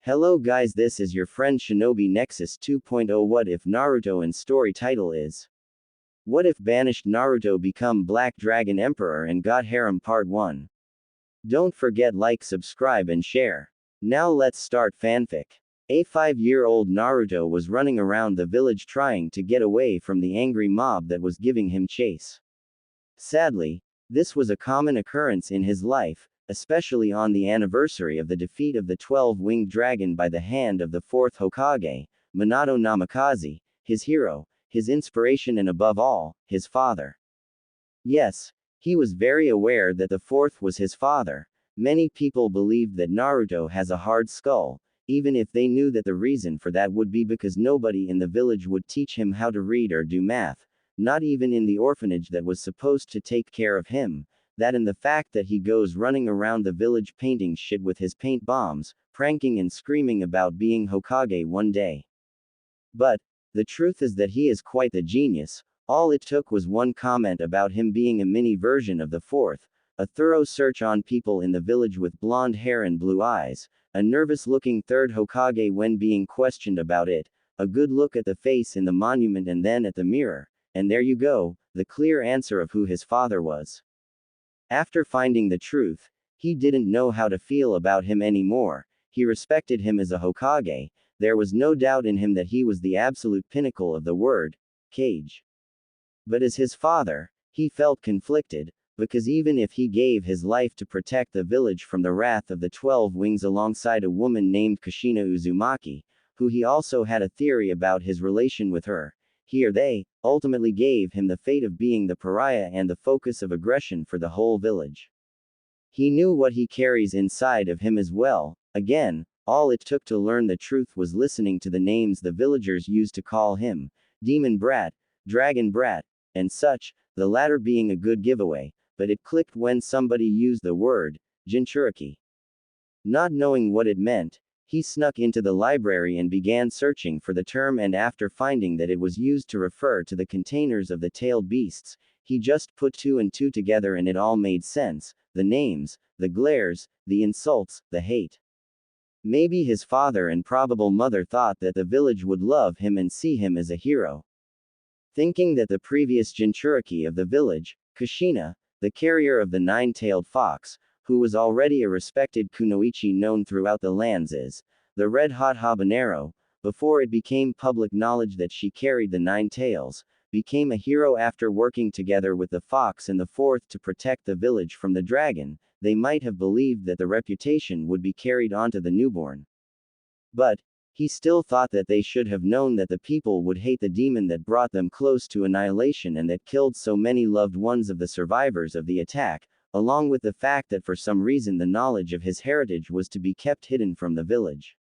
Hello guys, this is your friend Shinobi Nexus 2.0. What if Naruto and story title is What if Banished Naruto become Black Dragon Emperor and got Harem Part 1? Don't forget like, subscribe and share. Now let's start fanfic. A 5-year-old Naruto was running around the village trying to get away from the angry mob that was giving him chase. Sadly, this was a common occurrence in his life, especially on the anniversary of the defeat of the 12-winged dragon by the hand of the 4th Hokage, Minato Namikaze, his hero, his inspiration and above all, his father. Yes, he was very aware that the 4th was his father. Many people believed that Naruto has a hard skull, even if they knew that the reason for that would be because nobody in the village would teach him how to read or do math, not even in the orphanage that was supposed to take care of him. That and the fact that he goes running around the village painting shit with his paint bombs, pranking and screaming about being Hokage one day. But the truth is that he is quite the genius. All it took was one comment about him being a mini version of the 4th, a thorough search on people in the village with blonde hair and blue eyes, a nervous-looking 3rd Hokage when being questioned about it, a good look at the face in the monument and then at the mirror, and there you go, the clear answer of who his father was. After finding the truth, he didn't know how to feel about him anymore. He respected him as a Hokage. There was no doubt in him that he was the absolute pinnacle of the word cage. But as his father, he felt conflicted, because even if he gave his life to protect the village from the wrath of the 12 wings alongside a woman named Kushina Uzumaki, who he also had a theory about his relation with her, he or they ultimately gave him the fate of being the pariah and the focus of aggression for the whole village. He knew what he carries inside of him as well. Again, all it took to learn the truth was listening to the names the villagers used to call him: Demon Brat, Dragon Brat, and such, the latter being a good giveaway, but it clicked when somebody used the word Jinchuriki. Not knowing what it meant, he snuck into the library and began searching for the term, and after finding that it was used to refer to the containers of the tailed beasts, he just put 2 and 2 together and it all made sense: the names, the glares, the insults, the hate. Maybe his father and probable mother thought that the village would love him and see him as a hero. Thinking that the previous Jinchuriki of the village, Kushina, the carrier of the 9-tailed fox, who was already a respected kunoichi known throughout the lands as the red-hot habanero, before it became public knowledge that she carried the 9 tails, became a hero after working together with the fox and the 4th to protect the village from the dragon. They might have believed that the reputation would be carried on to the newborn. But he still thought that they should have known that the people would hate the demon that brought them close to annihilation and that killed so many loved ones of the survivors of the attack, along with the fact that for some reason the knowledge of his heritage was to be kept hidden from the village.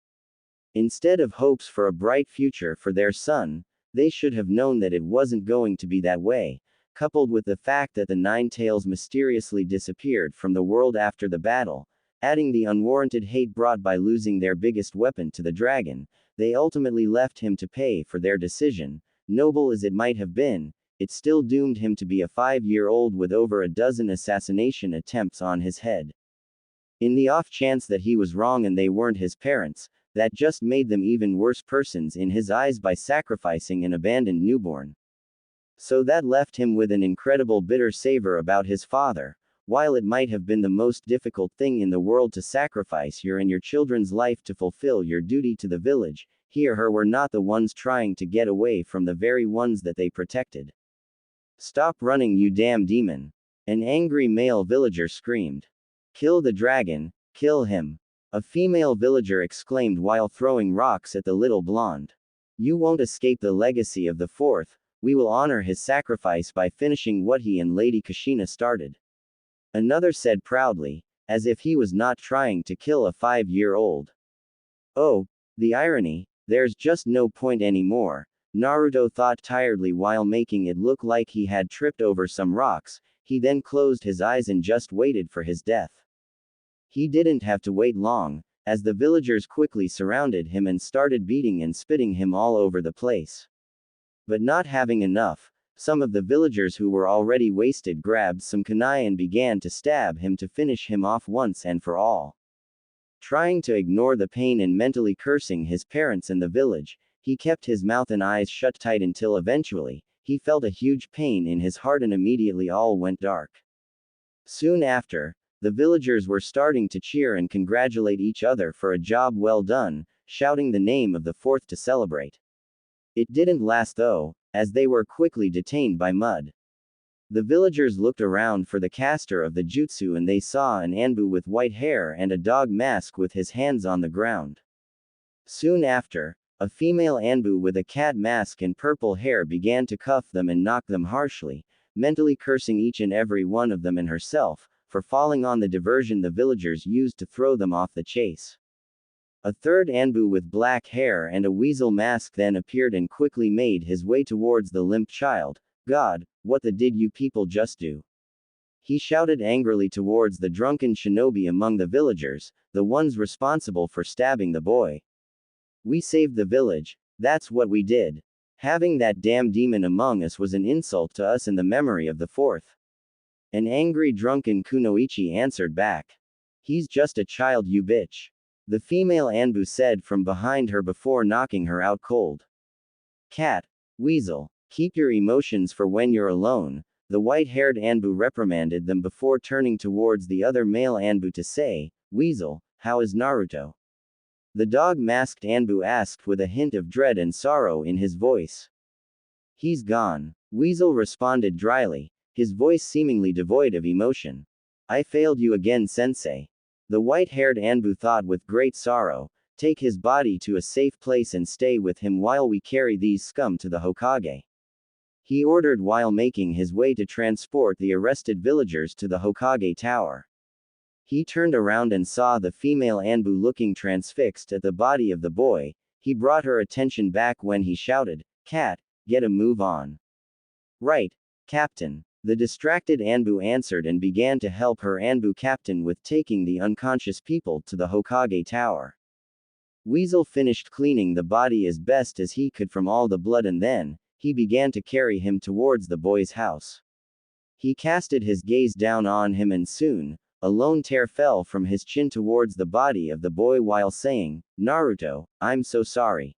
Instead of hopes for a bright future for their son, they should have known that it wasn't going to be that way, coupled with the fact that the 9 tails mysteriously disappeared from the world after the battle, adding the unwarranted hate brought by losing their biggest weapon to the dragon. They ultimately left him to pay for their decision. Noble as it might have been, it still doomed him to be a 5-year-old with over a dozen assassination attempts on his head. In the off chance that he was wrong and they weren't his parents, that just made them even worse persons in his eyes by sacrificing an abandoned newborn. So that left him with an incredible bitter savor about his father. While it might have been the most difficult thing in the world to sacrifice your and your children's life to fulfill your duty to the village, he or her were not the ones trying to get away from the very ones that they protected. "Stop running, you damn demon!" An angry male villager screamed. "Kill the dragon, kill him!" A female villager exclaimed while throwing rocks at the little blonde. "You won't escape the legacy of the 4th, we will honor his sacrifice by finishing what he and Lady Kushina started." Another said proudly, as if he was not trying to kill a 5-year-old. Oh, the irony, there's just no point anymore, Naruto thought tiredly while making it look like he had tripped over some rocks. He then closed his eyes and just waited for his death. He didn't have to wait long, as the villagers quickly surrounded him and started beating and spitting him all over the place. But not having enough, some of the villagers who were already wasted grabbed some kunai and began to stab him to finish him off once and for all. Trying to ignore the pain and mentally cursing his parents and the village, he kept his mouth and eyes shut tight until eventually, he felt a huge pain in his heart and immediately all went dark. Soon after, the villagers were starting to cheer and congratulate each other for a job well done, shouting the name of the fourth to celebrate. It didn't last though, as they were quickly detained by mud. The villagers looked around for the caster of the jutsu and they saw an Anbu with white hair and a dog mask with his hands on the ground. Soon after, a female Anbu with a cat mask and purple hair began to cuff them and knock them harshly, mentally cursing each and every one of them and herself, for falling on the diversion the villagers used to throw them off the chase. A third Anbu with black hair and a weasel mask then appeared and quickly made his way towards the limp child. God, what the did you people just do? He shouted angrily towards the drunken shinobi among the villagers, the ones responsible for stabbing the boy. We saved the village, that's what we did. Having that damn demon among us was an insult to us in the memory of the fourth. An angry drunken kunoichi answered back. He's just a child, you bitch. The female Anbu said from behind her before knocking her out cold. Cat. Weasel. Keep your emotions for when you're alone, the white-haired Anbu reprimanded them before turning towards the other male Anbu to say, Weasel, how is Naruto? The dog-masked Anbu asked with a hint of dread and sorrow in his voice. He's gone. Weasel responded dryly, his voice seemingly devoid of emotion. I failed you again, sensei. The white-haired Anbu thought with great sorrow, take his body to a safe place and stay with him while we carry these scum to the Hokage. He ordered while making his way to transport the arrested villagers to the Hokage tower. He turned around and saw the female Anbu looking transfixed at the body of the boy. He brought her attention back when he shouted, Cat, get a move on. Right, Captain. The distracted Anbu answered and began to help her Anbu captain with taking the unconscious people to the Hokage tower. Weasel finished cleaning the body as best as he could from all the blood and then, he began to carry him towards the boy's house. He casted his gaze down on him and soon, a lone tear fell from his chin towards the body of the boy while saying, Naruto, I'm so sorry.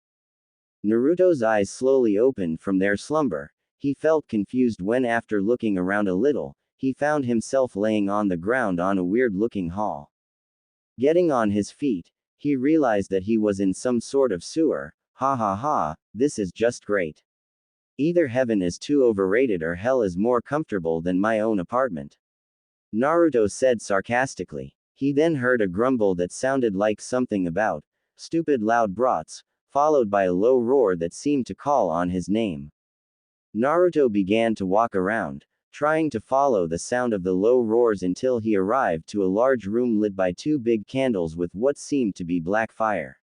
Naruto's eyes slowly opened from their slumber. He felt confused when after looking around a little, he found himself laying on the ground on a weird-looking hall. Getting on his feet, he realized that he was in some sort of sewer. Ha ha ha, this is just great. Either heaven is too overrated or hell is more comfortable than my own apartment. Naruto said sarcastically. He then heard a grumble that sounded like something about stupid loud brats, followed by a low roar that seemed to call on his name. Naruto began to walk around, trying to follow the sound of the low roars until he arrived to a large room lit by two big candles with what seemed to be black fire.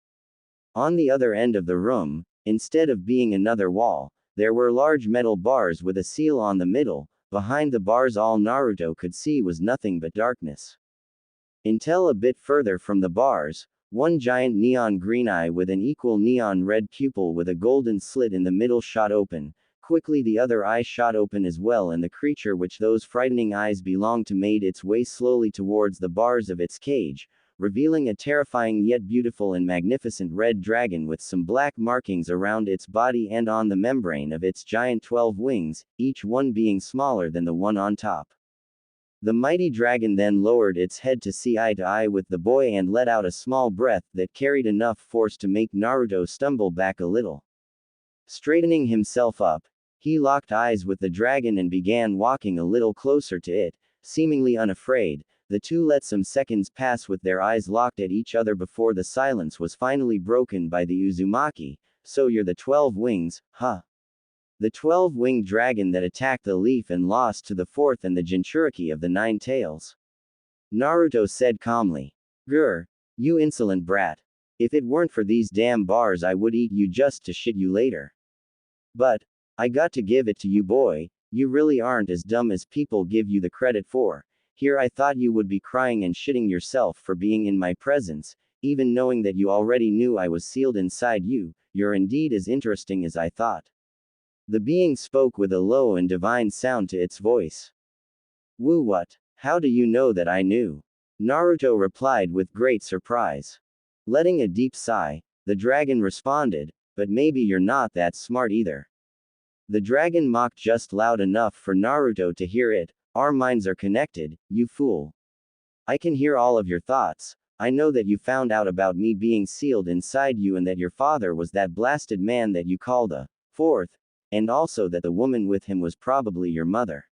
On the other end of the room, instead of being another wall, there were large metal bars with a seal on the middle. Behind the bars all Naruto could see was nothing but darkness. Until a bit further from the bars, one giant neon green eye with an equal neon red pupil with a golden slit in the middle shot open. Quickly the other eye shot open as well and the creature which those frightening eyes belonged to made its way slowly towards the bars of its cage, revealing a terrifying yet beautiful and magnificent red dragon with some black markings around its body and on the membrane of its giant 12 wings, each one being smaller than the one on top. The mighty dragon then lowered its head to see eye to eye with the boy and let out a small breath that carried enough force to make Naruto stumble back a little. Straightening himself up, he locked eyes with the dragon and began walking a little closer to it, seemingly unafraid. The two let some seconds pass with their eyes locked at each other before the silence was finally broken by the Uzumaki. So you're the 12 wings, huh? The 12-winged dragon that attacked the leaf and lost to the fourth and the Jinchuriki of the 9 tails. Naruto said calmly. Grr, you insolent brat. If it weren't for these damn bars I would eat you just to shit you later. But, I got to give it to you boy, you really aren't as dumb as people give you the credit for. Here I thought you would be crying and shitting yourself for being in my presence, even knowing that you already knew I was sealed inside you. You're indeed as interesting as I thought. The being spoke with a low and divine sound to its voice. Woo, what? How do you know that I knew? Naruto replied with great surprise. Letting a deep sigh, the dragon responded, but maybe you're not that smart either. The dragon mocked just loud enough for Naruto to hear it. Our minds are connected, you fool. I can hear all of your thoughts. I know that you found out about me being sealed inside you and that your father was that blasted man that you call the fourth, and also that the woman with him was probably your mother.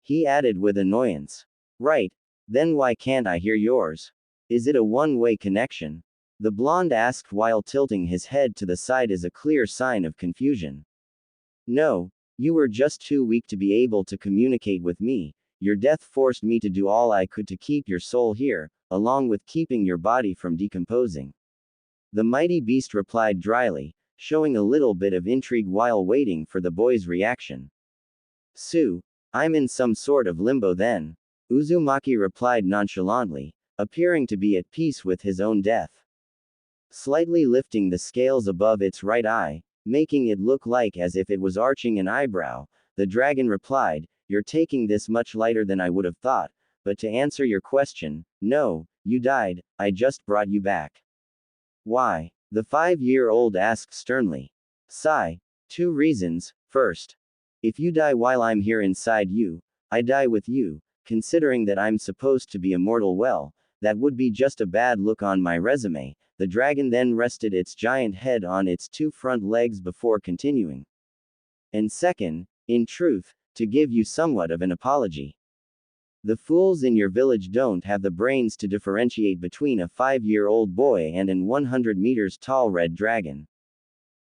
He added with annoyance. Right. Then why can't I hear yours? Is it a one-way connection? The blonde asked while tilting his head to the side as a clear sign of confusion. No, you were just too weak to be able to communicate with me. Your death forced me to do all I could to keep your soul here, along with keeping your body from decomposing. The mighty beast replied dryly, showing a little bit of intrigue while waiting for the boy's reaction. Sue, I'm in some sort of limbo then. Uzumaki replied nonchalantly, appearing to be at peace with his own death. Slightly lifting the scales above its right eye, making it look like as if it was arching an eyebrow, the dragon replied, You're taking this much lighter than I would have thought, but to answer your question, no, you died, I just brought you back. Why? The 5-year-old asked sternly. Sigh. 2 reasons. First, if you die while I'm here inside you, I die with you, considering that I'm supposed to be immortal. Well, that would be just a bad look on my resume. The dragon then rested its giant head on its 2 front legs before continuing. And second, in truth, to give you somewhat of an apology. The fools in your village don't have the brains to differentiate between a 5-year-old boy and an 100 meters tall red dragon.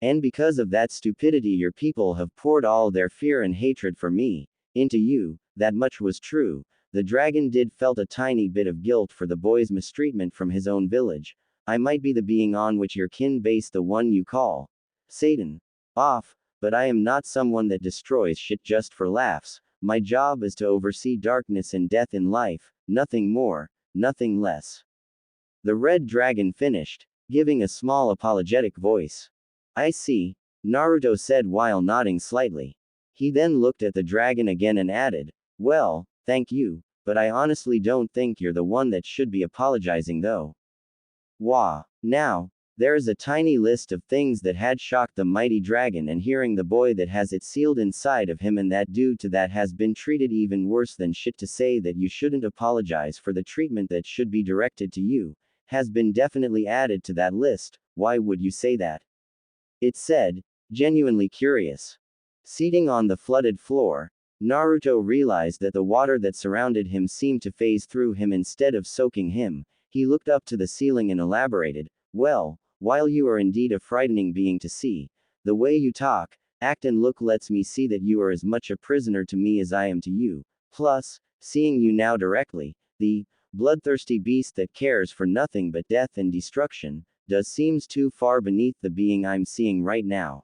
And because of that stupidity, your people have poured all their fear and hatred for me into you. That much was true. The dragon did felt a tiny bit of guilt for the boy's mistreatment from his own village. I might be the being on which your kin base the one you call Satan off, but I am not someone that destroys shit just for laughs. My job is to oversee darkness and death in life, nothing more, nothing less. The red dragon finished, giving a small apologetic voice. I see, Naruto said while nodding slightly. He then looked at the dragon again and added, Well, thank you, but I honestly don't think you're the one that should be apologizing though. Wah. Now, there is a tiny list of things that had shocked the mighty dragon, and hearing the boy that has it sealed inside of him and that dude to that has been treated even worse than shit to say that you shouldn't apologize for the treatment that should be directed to you, has been definitely added to that list. Why would you say that? It said, genuinely curious. Seating on the flooded floor, Naruto realized that the water that surrounded him seemed to phase through him instead of soaking him. He looked up to the ceiling and elaborated, Well, while you are indeed a frightening being to see, the way you talk, act and look lets me see that you are as much a prisoner to me as I am to you. Plus, seeing you now directly, the bloodthirsty beast that cares for nothing but death and destruction, does seems too far beneath the being I'm seeing right now.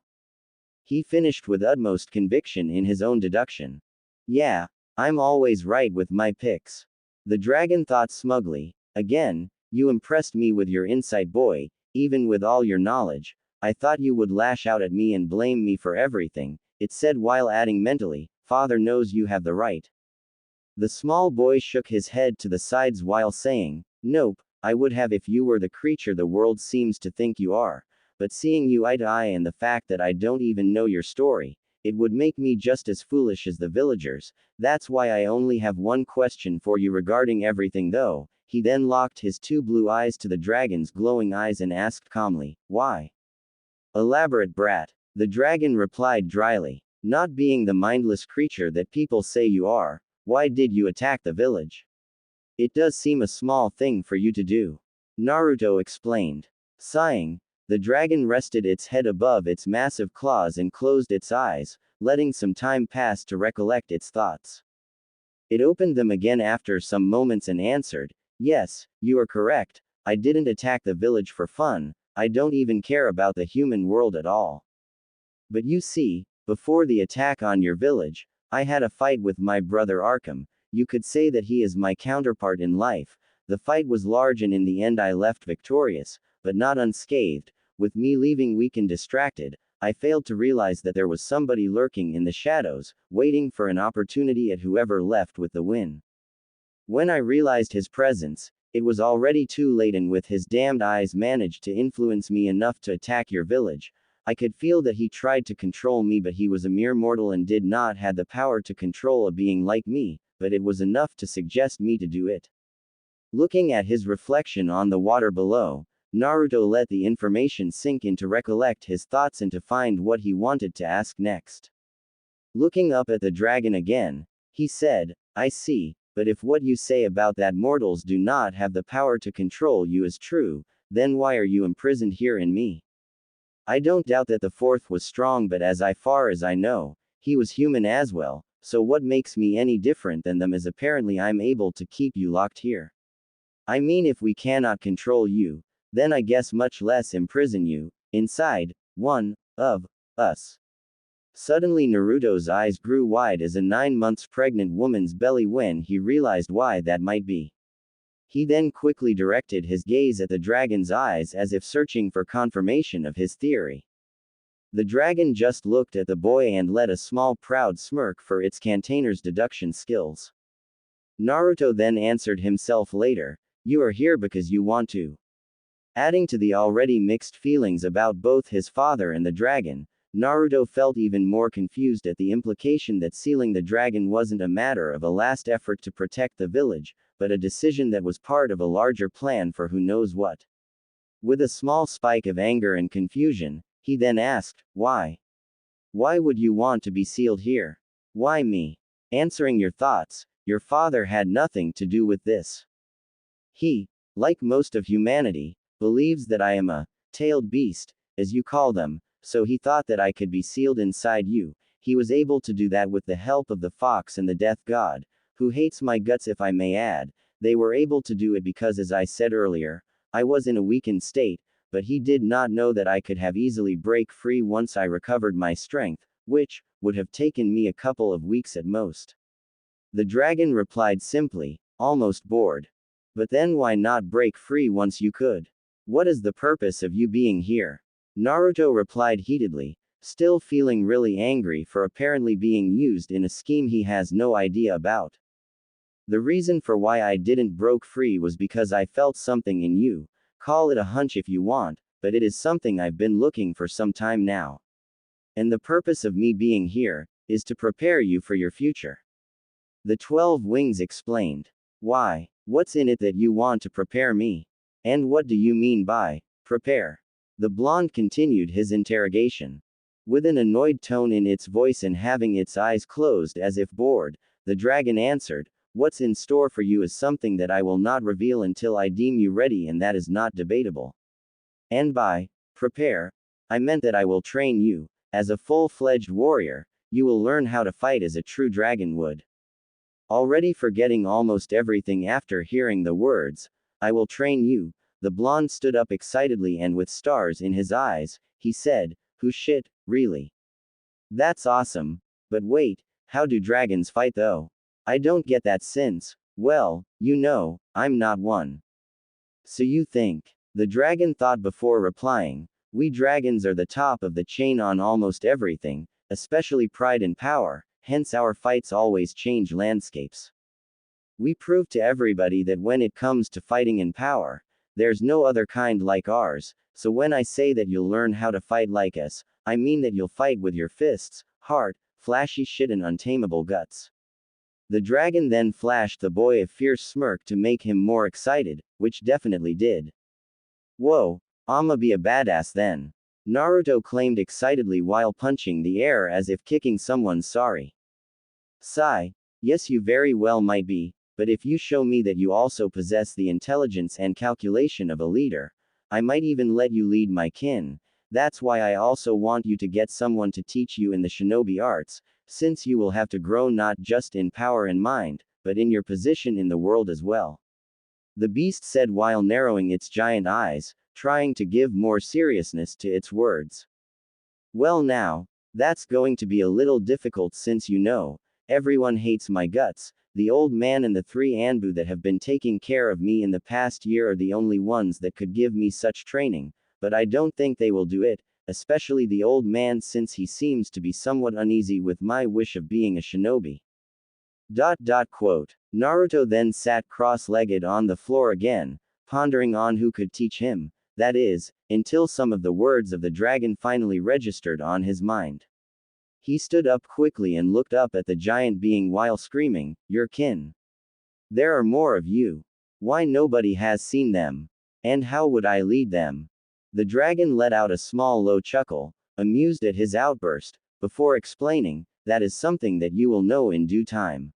He finished with utmost conviction in his own deduction. Yeah, I'm always right with my picks. The dragon thought smugly. Again, you impressed me with your insight, boy. Even with all your knowledge, I thought you would lash out at me and blame me for everything, it said while adding mentally, Father knows you have the right. The small boy shook his head to the sides while saying, Nope, I would have if you were the creature the world seems to think you are, but seeing you eye to eye and the fact that I don't even know your story, it would make me just as foolish as the villagers. That's why I only have one question for you regarding everything though. He then locked his 2 blue eyes to the dragon's glowing eyes and asked calmly, Why? Elaborate brat. The dragon replied dryly, Not being the mindless creature that people say you are, why did you attack the village? It does seem a small thing for you to do. Naruto explained. Sighing, the dragon rested its head above its massive claws and closed its eyes, letting some time pass to recollect its thoughts. It opened them again after some moments and answered, Yes, you are correct, I didn't attack the village for fun, I don't even care about the human world at all. But you see, before the attack on your village, I had a fight with my brother Arkham. You could say that he is my counterpart in life. The fight was large and in the end I left victorious, but not unscathed. With me leaving weak and distracted, I failed to realize that there was somebody lurking in the shadows, waiting for an opportunity at whoever left with the win. When I realized his presence, it was already too late, and with his damned eyes managed to influence me enough to attack your village. I could feel that he tried to control me, but he was a mere mortal and did not have the power to control a being like me, but it was enough to suggest me to do it. Looking at his reflection on the water below, Naruto let the information sink in to recollect his thoughts and to find what he wanted to ask next. Looking up at the dragon again, he said, I see, but if what you say about that mortals do not have the power to control you is true, then why are you imprisoned here in me? I don't doubt that the fourth was strong, but as far as I know, he was human as well, so what makes me any different than them is apparently I'm able to keep you locked here. I mean, if we cannot control you, then I guess much less imprison you, inside one of us. Suddenly Naruto's eyes grew wide as a 9 months pregnant woman's belly when he realized why that might be. He then quickly directed his gaze at the dragon's eyes as if searching for confirmation of his theory. The dragon just looked at the boy and let a small proud smirk for its container's deduction skills. Naruto then answered himself later, you are here because you want to. Adding to the already mixed feelings about both his father and the dragon, Naruto felt even more confused at the implication that sealing the dragon wasn't a matter of a last effort to protect the village, but a decision that was part of a larger plan for who knows what. With a small spike of anger and confusion, he then asked, why? Why would you want to be sealed here? Why me? Answering your thoughts, your father had nothing to do with this. He, like most of humanity, believes that I am a tailed beast, as you call them, so he thought that I could be sealed inside you. He was able to do that with the help of the fox and the death god, who hates my guts if I may add. They were able to do it because, as I said earlier, I was in a weakened state, but he did not know that I could have easily break free once I recovered my strength, which would have taken me a couple of weeks at most. The dragon replied simply, almost bored. But then why not break free once you could? What is the purpose of you being here? Naruto replied heatedly, still feeling really angry for apparently being used in a scheme he has no idea about. The reason for why I didn't broke free was because I felt something in you. Call it a hunch if you want, but it is something I've been looking for some time now. And the purpose of me being here is to prepare you for your future. The 12 Wings explained. Why? What's in it that you want to prepare me? And what do you mean by prepare? The blonde continued his interrogation. With an annoyed tone in its voice and having its eyes closed as if bored, the dragon answered, what's in store for you is something that I will not reveal until I deem you ready, and that is not debatable. And by prepare, I meant that I will train you. As a full-fledged warrior, you will learn how to fight as a true dragon would. Already forgetting almost everything after hearing the words, I will train you, the blonde stood up excitedly and with stars in his eyes, he said, who shit, really? That's awesome. But wait, how do dragons fight though? I don't get that since, well, you know, I'm not one. So you think? The dragon thought before replying, we dragons are the top of the chain on almost everything, especially pride and power, hence our fights always change landscapes. We prove to everybody that when it comes to fighting in power, there's no other kind like ours, so when I say that you'll learn how to fight like us, I mean that you'll fight with your fists, heart, flashy shit and untamable guts. The dragon then flashed the boy a fierce smirk to make him more excited, which definitely did. Whoa, I'ma be a badass then. Naruto claimed excitedly while punching the air as if kicking someone's sorry. Sigh. Yes, you very well might be, but if you show me that you also possess the intelligence and calculation of a leader, I might even let you lead my kin. That's why I also want you to get someone to teach you in the shinobi arts, since you will have to grow not just in power and mind, but in your position in the world as well. The beast said while narrowing its giant eyes, trying to give more seriousness to its words. Well now, that's going to be a little difficult since you know, everyone hates my guts. The old man and the 3 Anbu that have been taking care of me in the past year are the only ones that could give me such training, but I don't think they will do it, especially the old man since he seems to be somewhat uneasy with my wish of being a shinobi. Quote. Naruto then sat cross-legged on the floor again, pondering on who could teach him, that is, until some of the words of the dragon finally registered on his mind. He stood up quickly and looked up at the giant being while screaming, "Your kin. There are more of you. Why nobody has seen them? And how would I lead them?" The dragon let out a small low chuckle, amused at his outburst, before explaining, "That is something that you will know in due time.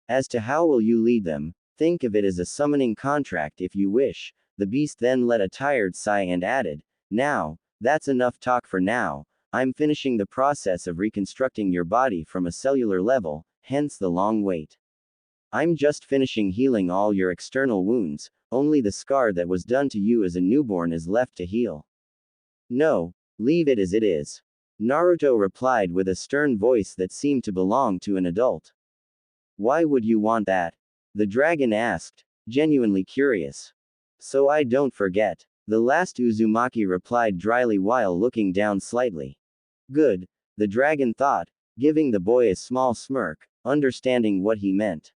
As to how will you lead them, think of it as a summoning contract if you wish." The beast then let a tired sigh and added, "Now, that's enough talk for now. I'm finishing the process of reconstructing your body from a cellular level, hence the long wait. I'm just finishing healing all your external wounds, only the scar that was done to you as a newborn is left to heal. No, leave it as it is." Naruto replied with a stern voice that seemed to belong to an adult. "Why would you want that?" the dragon asked, genuinely curious. "So I don't forget." The last Uzumaki replied dryly while looking down slightly. "Good," the dragon thought, giving the boy a small smirk, understanding what he meant.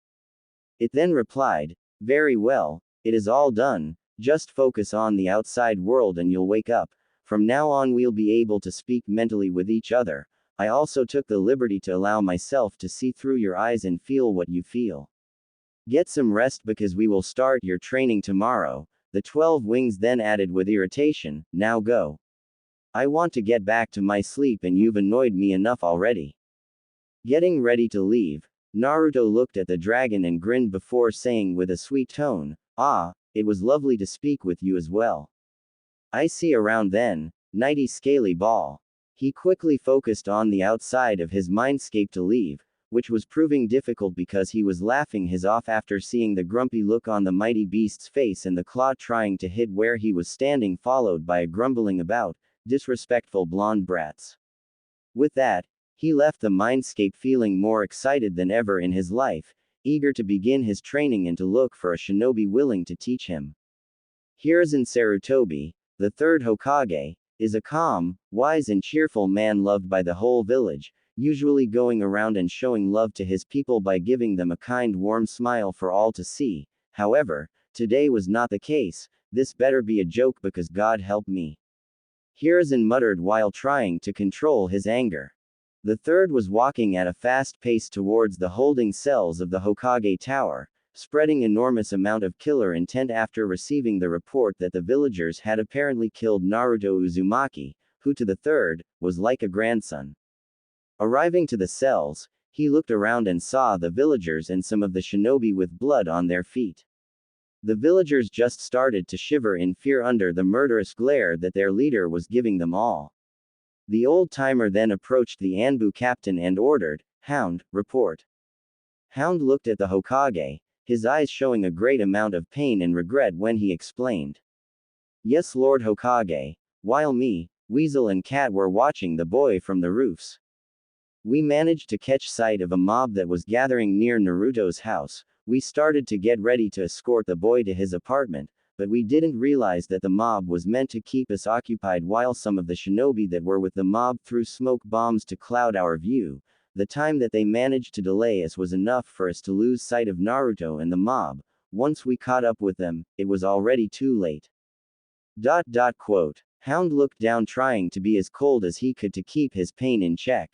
It then replied, "Very well, it is all done, just focus on the outside world and you'll wake up. From now on we'll be able to speak mentally with each other. I also took the liberty to allow myself to see through your eyes and feel what you feel. Get some rest because we will start your training tomorrow." The 12 wings then added with irritation, "Now go. I want to get back to my sleep and you've annoyed me enough already." Getting ready to leave, Naruto looked at the dragon and grinned before saying with a sweet tone, "Ah, it was lovely to speak with you as well. I see around then, nighty scaly ball." He quickly focused on the outside of his mindscape to leave, which was proving difficult because he was laughing his off after seeing the grumpy look on the mighty beast's face and the claw trying to hit where he was standing, followed by a grumbling about, "Disrespectful blonde brats." With that, he left the mindscape feeling more excited than ever in his life, eager to begin his training and to look for a shinobi willing to teach him. Hiruzen Sarutobi, the third Hokage, is a calm, wise and cheerful man loved by the whole village, usually going around and showing love to his people by giving them a kind warm smile for all to see. However, today was not the case. "This better be a joke because God help me," Hiruzen muttered while trying to control his anger. The third was walking at a fast pace towards the holding cells of the Hokage Tower, spreading enormous amount of killer intent after receiving the report that the villagers had apparently killed Naruto Uzumaki, who to the third, was like a grandson. Arriving to the cells, he looked around and saw the villagers and some of the shinobi with blood on their feet. The villagers just started to shiver in fear under the murderous glare that their leader was giving them all. The old-timer then approached the Anbu captain and ordered, "Hound, report." Hound looked at the Hokage, his eyes showing a great amount of pain and regret when he explained. "Yes, Lord Hokage, while me, Weasel and Cat were watching the boy from the roofs. We managed to catch sight of a mob that was gathering near Naruto's house. We started to get ready to escort the boy to his apartment, but we didn't realize that the mob was meant to keep us occupied while some of the shinobi that were with the mob threw smoke bombs to cloud our view. The time that they managed to delay us was enough for us to lose sight of Naruto and the mob. Once we caught up with them, it was already too late." Quote. Hound looked down trying to be as cold as he could to keep his pain in check.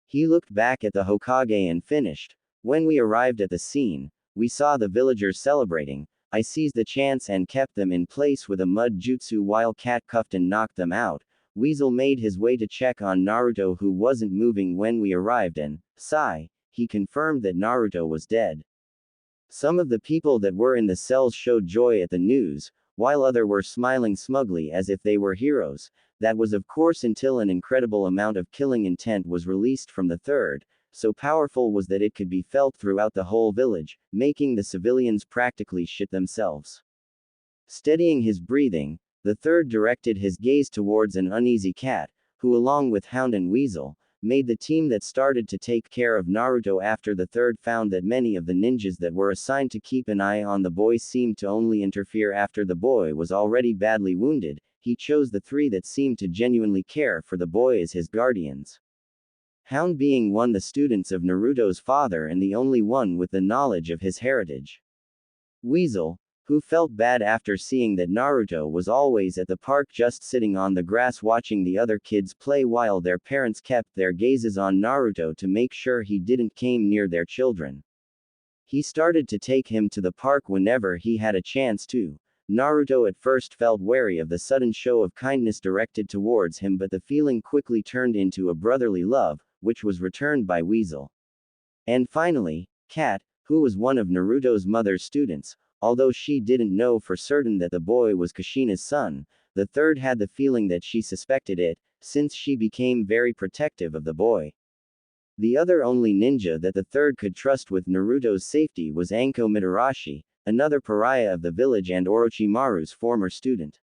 He looked back at the Hokage and finished. "When we arrived at the scene, we saw the villagers celebrating. I seized the chance and kept them in place with a mud jutsu while Cat cuffed and knocked them out. Weasel made his way to check on Naruto who wasn't moving when we arrived and, sigh, he confirmed that Naruto was dead. Some of the people that were in the cells showed joy at the news, while others were smiling smugly as if they were heroes. That was of course until an incredible amount of killing intent was released from the third, so powerful was that it could be felt throughout the whole village, making the civilians practically shit themselves." Steadying his breathing, the third directed his gaze towards an uneasy Cat, who along with Hound and Weasel, made the team that started to take care of Naruto after the third found that many of the ninjas that were assigned to keep an eye on the boy seemed to only interfere after the boy was already badly wounded. He chose the three that seemed to genuinely care for the boy as his guardians. Hound being one of the students of Naruto's father and the only one with the knowledge of his heritage. Weasel, who felt bad after seeing that Naruto was always at the park just sitting on the grass watching the other kids play while their parents kept their gazes on Naruto to make sure he didn't came near their children. He started to take him to the park whenever he had a chance to. Naruto at first felt wary of the sudden show of kindness directed towards him, but the feeling quickly turned into a brotherly love, which was returned by Weasel. And finally, Kat, who was one of Naruto's mother's students, although she didn't know for certain that the boy was Kushina's son, the third had the feeling that she suspected it, since she became very protective of the boy. The other only ninja that the third could trust with Naruto's safety was Anko Mitarashi, another pariah of the village and Orochimaru's former student.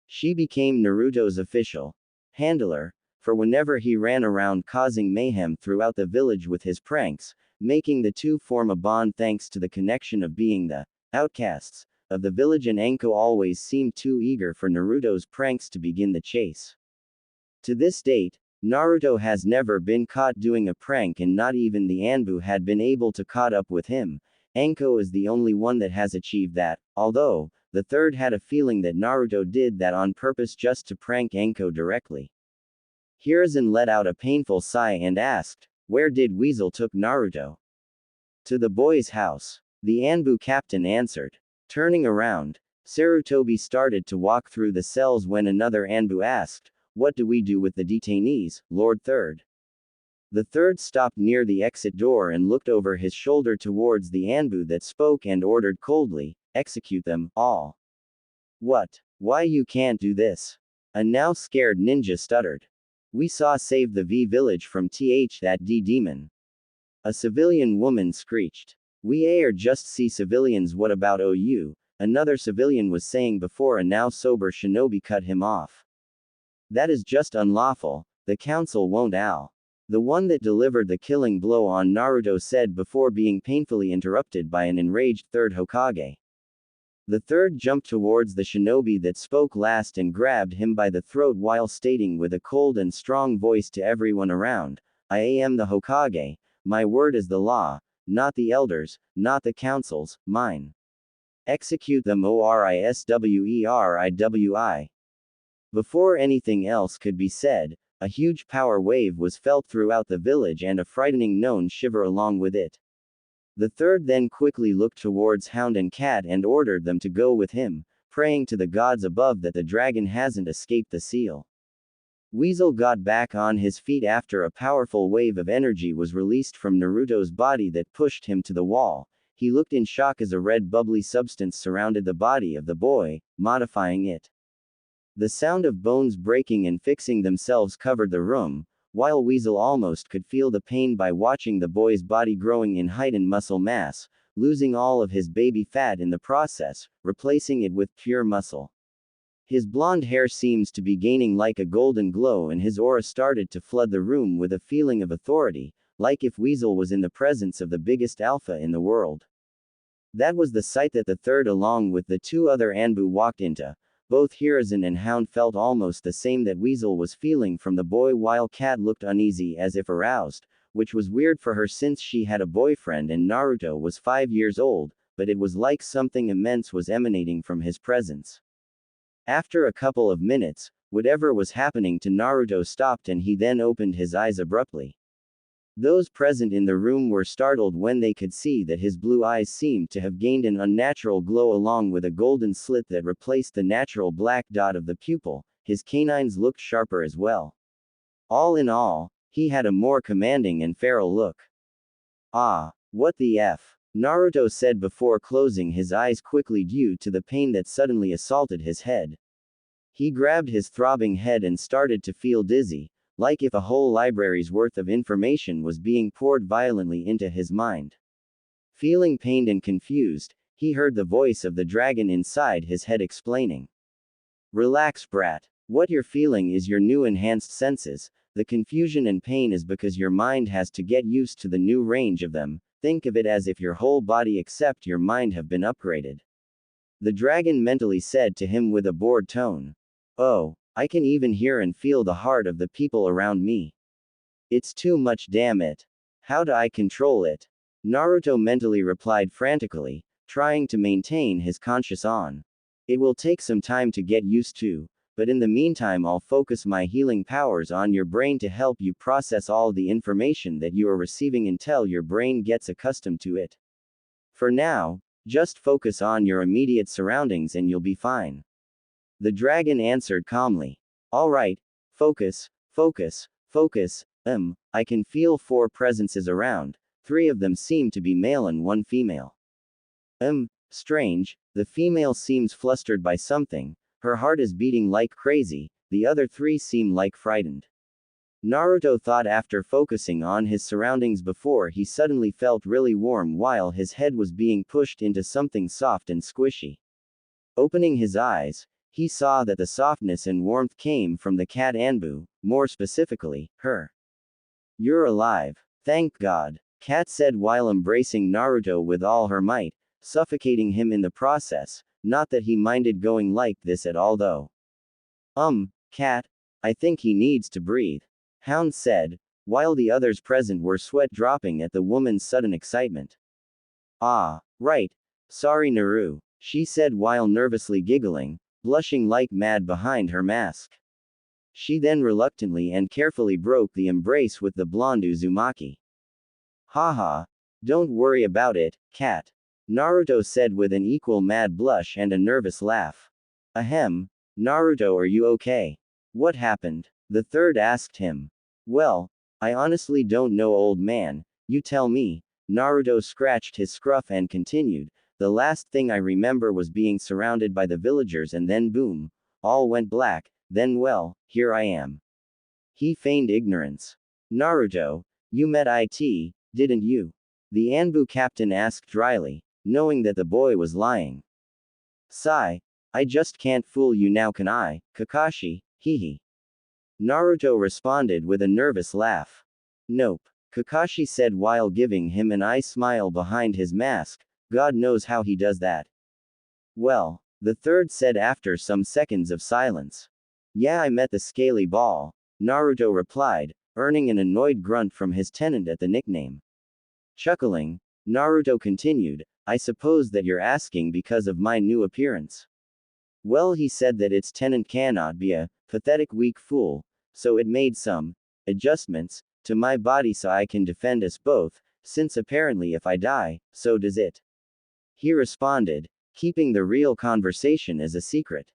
She became Naruto's official handler, for whenever he ran around causing mayhem throughout the village with his pranks, making the two form a bond thanks to the connection of being the outcasts of the village, and Anko always seemed too eager for Naruto's pranks to begin the chase. To this date, Naruto has never been caught doing a prank, and not even the Anbu had been able to caught up with him. Anko is the only one that has achieved that, although, the third had a feeling that Naruto did that on purpose just to prank Anko directly. Hiruzen let out a painful sigh and asked, "Where did Weasel took Naruto?" "To the boy's house," the Anbu captain answered. Turning around, Sarutobi started to walk through the cells when another Anbu asked, "What do we do with the detainees, Lord Third?" The third stopped near the exit door and looked over his shoulder towards the Anbu that spoke and ordered coldly, "Execute them, all." "What? Why you can't do this?" A now scared ninja stuttered. "We saw save the V village from that D demon." A civilian woman screeched. "We are just see civilians, what about OU?" Another civilian was saying before a now sober shinobi cut him off. "That is just unlawful, the council won't allow." The one that delivered the killing blow on Naruto said before being painfully interrupted by an enraged third Hokage. The third jumped towards the shinobi that spoke last and grabbed him by the throat while stating with a cold and strong voice to everyone around, "I am the Hokage, my word is the law, not the elders, not the councils, mine. Execute them ORISWERIWI." Before anything else could be said, a huge power wave was felt throughout the village and a frightening known shiver along with it. The third then quickly looked towards Hound and Cat and ordered them to go with him, praying to the gods above that the dragon hasn't escaped the seal. Weasel got back on his feet after a powerful wave of energy was released from Naruto's body that pushed him to the wall. He looked in shock as a red bubbly substance surrounded the body of the boy, modifying it. The sound of bones breaking and fixing themselves covered the room, while Weasel almost could feel the pain by watching the boy's body growing in height and muscle mass, losing all of his baby fat in the process, replacing it with pure muscle. His blonde hair seems to be gaining like a golden glow, and his aura started to flood the room with a feeling of authority, like if Weasel was in the presence of the biggest alpha in the world. That was the sight that the third along with the two other Anbu walked into. Both Hiruzen and Hound felt almost the same that Weasel was feeling from the boy, while Cat looked uneasy as if aroused, which was weird for her since she had a boyfriend and Naruto was 5 years old, but it was like something immense was emanating from his presence. After a couple of minutes, whatever was happening to Naruto stopped and he then opened his eyes abruptly. Those present in the room were startled when they could see that his blue eyes seemed to have gained an unnatural glow along with a golden slit that replaced the natural black dot of the pupil. His canines looked sharper as well. All in all, he had a more commanding and feral look. "Ah, what the F?" Naruto said before closing his eyes quickly due to the pain that suddenly assaulted his head. He grabbed his throbbing head and started to feel dizzy, like if a whole library's worth of information was being poured violently into his mind. Feeling pained and confused, he heard the voice of the dragon inside his head explaining. "Relax, brat. What you're feeling is your new enhanced senses. The confusion and pain is because your mind has to get used to the new range of them. Think of it as if your whole body except your mind have been upgraded." The dragon mentally said to him with a bored tone. "Oh, I can even hear and feel the heart of the people around me." It's too much, damn it. How do I control it? Naruto mentally replied frantically, trying to maintain his conscious on. It will take some time to get used to, but in the meantime I'll focus my healing powers on your brain to help you process all the information that you are receiving until your brain gets accustomed to it. For now, just focus on your immediate surroundings and you'll be fine. The dragon answered calmly. Alright, focus, focus, focus. I can feel 4 presences around, 3 of them seem to be male and 1 female. Strange, the female seems flustered by something, her heart is beating like crazy, the other 3 seem like frightened. Naruto thought after focusing on his surroundings before he suddenly felt really warm while his head was being pushed into something soft and squishy. Opening his eyes, he saw that the softness and warmth came from the cat Anbu, more specifically, her. You're alive. Thank God, Cat said while embracing Naruto with all her might, suffocating him in the process, not that he minded going like this at all though. Cat, I think he needs to breathe. Hound said, while the others present were sweat dropping at the woman's sudden excitement. Ah, right. Sorry Naru, she said while nervously giggling, blushing like mad behind her mask. She then reluctantly and carefully broke the embrace with the blonde Uzumaki. Haha. Don't worry about it, Cat. Naruto said with an equal mad blush and a nervous laugh. Ahem. Naruto, are you okay? What happened? The third asked him. Well, I honestly don't know, old man, you tell me. Naruto scratched his scruff and continued. The last thing I remember was being surrounded by the villagers and then boom. All went black, then well, here I am. He feigned ignorance. Naruto, you met it, didn't you? The Anbu captain asked dryly, knowing that the boy was lying. Sigh. I just can't fool you now, can I, Kakashi, hehe. Naruto responded with a nervous laugh. Nope, Kakashi said while giving him an eye smile behind his mask, God knows how he does that. Well, the third said after some seconds of silence. Yeah, I met the scaly ball, Naruto replied, earning an annoyed grunt from his tenant at the nickname. Chuckling, Naruto continued, I suppose that you're asking because of my new appearance. Well, he said that its tenant cannot be a pathetic weak fool, so it made some adjustments to my body so I can defend us both, since apparently if I die, so does it. He responded, keeping the real conversation as a secret.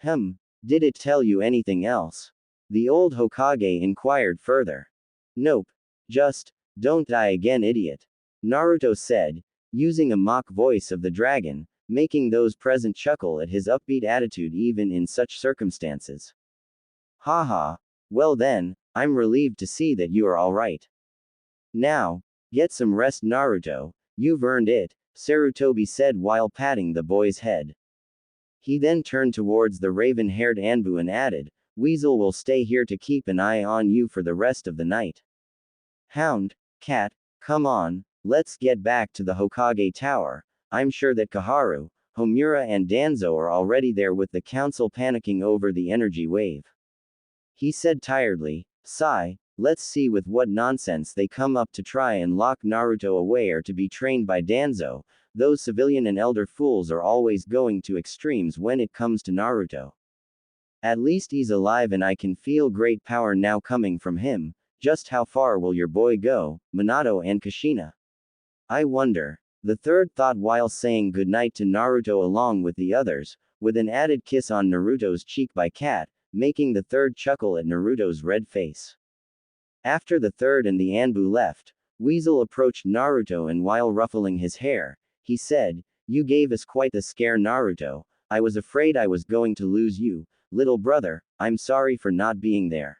Did it tell you anything else? The old Hokage inquired further. Nope. Just, don't die again, idiot. Naruto said, using a mock voice of the dragon, making those present chuckle at his upbeat attitude even in such circumstances. Haha. Well then, I'm relieved to see that you are alright. Now, get some rest, Naruto, you've earned it, Sarutobi said while patting the boy's head. He then turned towards the raven-haired Anbu and added, Weasel will stay here to keep an eye on you for the rest of the night. Hound, Cat, come on, let's get back to the Hokage Tower. I'm sure that Kaharu, Homura and Danzo are already there with the council panicking over the energy wave. He said tiredly, sigh, let's see with what nonsense they come up to try and lock Naruto away or to be trained by Danzo. Those civilian and elder fools are always going to extremes when it comes to Naruto. At least he's alive and I can feel great power now coming from him. Just how far will your boy go, Minato and Kushina? I wonder. The third thought while saying goodnight to Naruto along with the others, with an added kiss on Naruto's cheek by Cat, making the third chuckle at Naruto's red face. After the third and the Anbu left, Weasel approached Naruto and while ruffling his hair, he said, You gave us quite the scare, Naruto. I was afraid I was going to lose you, little brother, I'm sorry for not being there.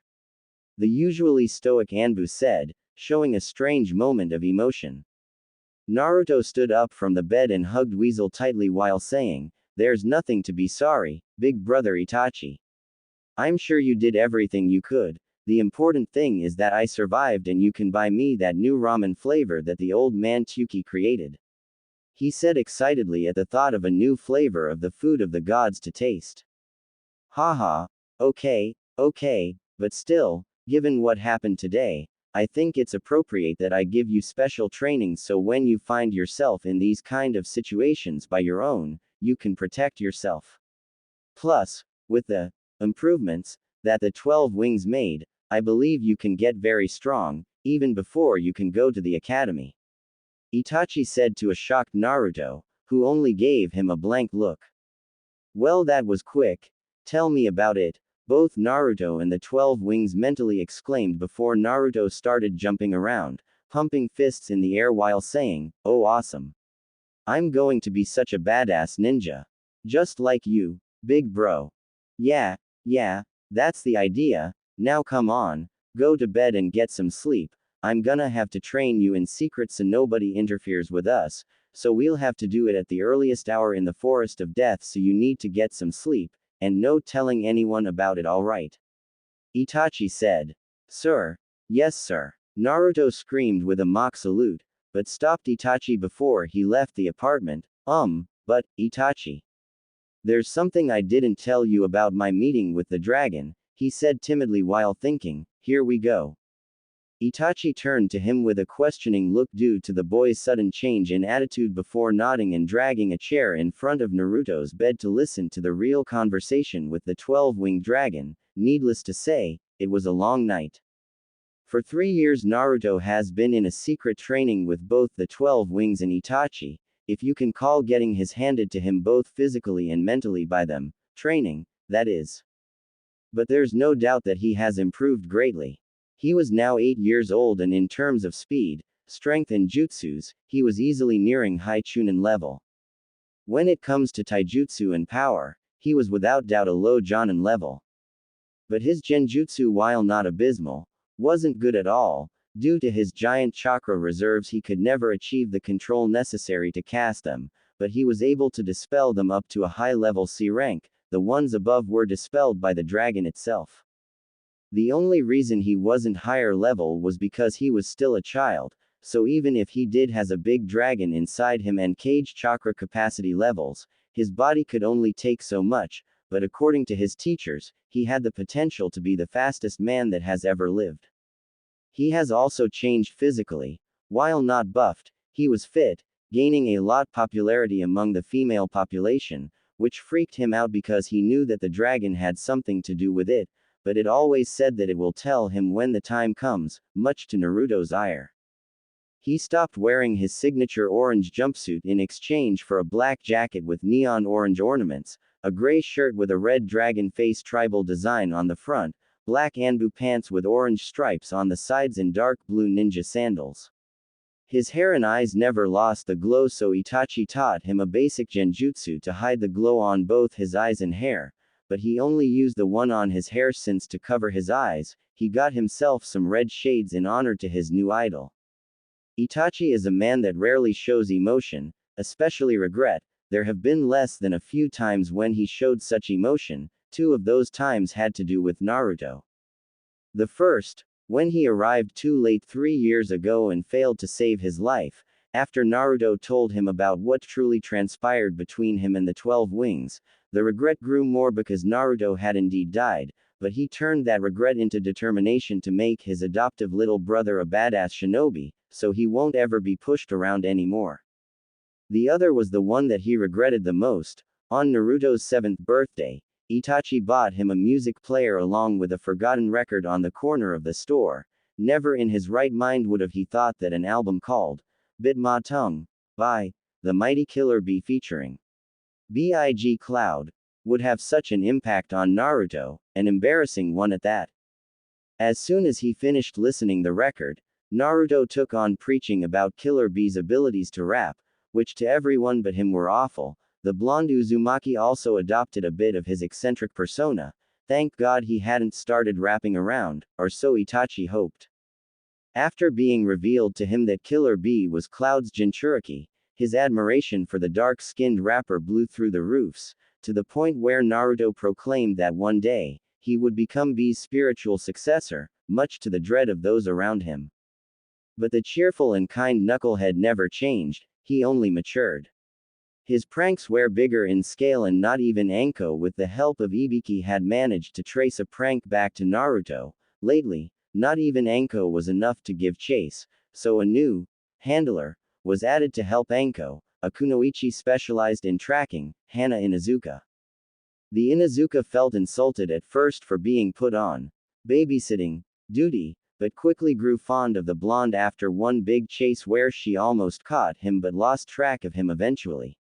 The usually stoic Anbu said, showing a strange moment of emotion. Naruto stood up from the bed and hugged Weasel tightly while saying, There's nothing to be sorry, big brother Itachi. I'm sure you did everything you could. The important thing is that I survived and you can buy me that new ramen flavor that the old man Tuki created. He said excitedly at the thought of a new flavor of the food of the gods to taste. Haha, okay, but still, given what happened today, I think it's appropriate that I give you special training so when you find yourself in these kind of situations by your own, you can protect yourself. Plus, with the improvements that the 12 wings made, I believe you can get very strong, even before you can go to the academy. Itachi said to a shocked Naruto, who only gave him a blank look. Well, that was quick. Tell me about it. Both Naruto and the 12 wings mentally exclaimed before Naruto started jumping around, pumping fists in the air while saying, "Oh, awesome. I'm going to be such a badass ninja. Just like you, big bro." Yeah, that's the idea. Now come on, go to bed and get some sleep. I'm gonna have to train you in secret so nobody interferes with us, so we'll have to do it at the earliest hour in the forest of death, so you need to get some sleep, and no telling anyone about it, alright? Itachi said. Sir. Yes, sir. Naruto screamed with a mock salute, but stopped Itachi before he left the apartment. But, Itachi. There's something I didn't tell you about my meeting with the dragon, he said timidly while thinking. Here we go. Itachi turned to him with a questioning look due to the boy's sudden change in attitude before nodding and dragging a chair in front of Naruto's bed to listen to the real conversation with the 12-winged dragon. Needless to say, it was a long night. For 3 years Naruto has been in a secret training with both the 12 wings and Itachi, if you can call getting his handed to him both physically and mentally by them, training, that is. But there's no doubt that he has improved greatly. He was now 8 years old and in terms of speed, strength and jutsus, he was easily nearing high Chunin level. When it comes to taijutsu and power, he was without doubt a low Jonin level. But his genjutsu, while not abysmal, wasn't good at all. Due to his giant chakra reserves he could never achieve the control necessary to cast them, but he was able to dispel them up to a high level C rank. The ones above were dispelled by the dragon itself. The only reason he wasn't higher level was because he was still a child, so even if he did has a big dragon inside him and cage chakra capacity levels, his body could only take so much, but according to his teachers, he had the potential to be the fastest man that has ever lived. He has also changed physically. While not buffed, he was fit, gaining a lot popularity among the female population, which freaked him out because he knew that the dragon had something to do with it, but it always said that it will tell him when the time comes, much to Naruto's ire. He stopped wearing his signature orange jumpsuit in exchange for a black jacket with neon orange ornaments, a gray shirt with a red dragon face tribal design on the front, black Anbu pants with orange stripes on the sides and dark blue ninja sandals. His hair and eyes never lost the glow, so Itachi taught him a basic genjutsu to hide the glow on both his eyes and hair, but he only used the one on his hair since to cover his eyes, he got himself some red shades in honor to his new idol. Itachi is a man that rarely shows emotion, especially regret. There have been less than a few times when he showed such emotion. 2 of those times had to do with Naruto. The first, when he arrived too late 3 years ago and failed to save his life, after Naruto told him about what truly transpired between him and the 12 wings. The regret grew more because Naruto had indeed died, but he turned that regret into determination to make his adoptive little brother a badass shinobi, so he won't ever be pushed around anymore. The other was the one that he regretted the most. On Naruto's 7th birthday, Itachi bought him a music player along with a forgotten record on the corner of the store. Never in his right mind would have he thought that an album called Bit Ma Tongue by the Mighty Killer Bee featuring Big Cloud would have such an impact on Naruto, an embarrassing one at that. As soon as he finished listening the record, Naruto took on preaching about Killer Bee's abilities to rap, which to everyone but him were awful. The blonde Uzumaki also adopted a bit of his eccentric persona. Thank God he hadn't started rapping around, or so Itachi hoped. After being revealed to him that Killer Bee was Cloud's Jinchuriki, his admiration for the dark-skinned rapper blew through the roofs, to the point where Naruto proclaimed that one day, he would become Bee's spiritual successor, much to the dread of those around him. But the cheerful and kind knucklehead never changed, he only matured. His pranks were bigger in scale, and not even Anko with the help of Ibiki had managed to trace a prank back to Naruto. Lately, Not even Anko was enough to give chase, so a new handler was added to help Anko, a kunoichi specialized in tracking, Hana Inuzuka. The Inuzuka felt insulted at first for being put on babysitting duty, but quickly grew fond of the blonde after one big chase where she almost caught him but lost track of him eventually.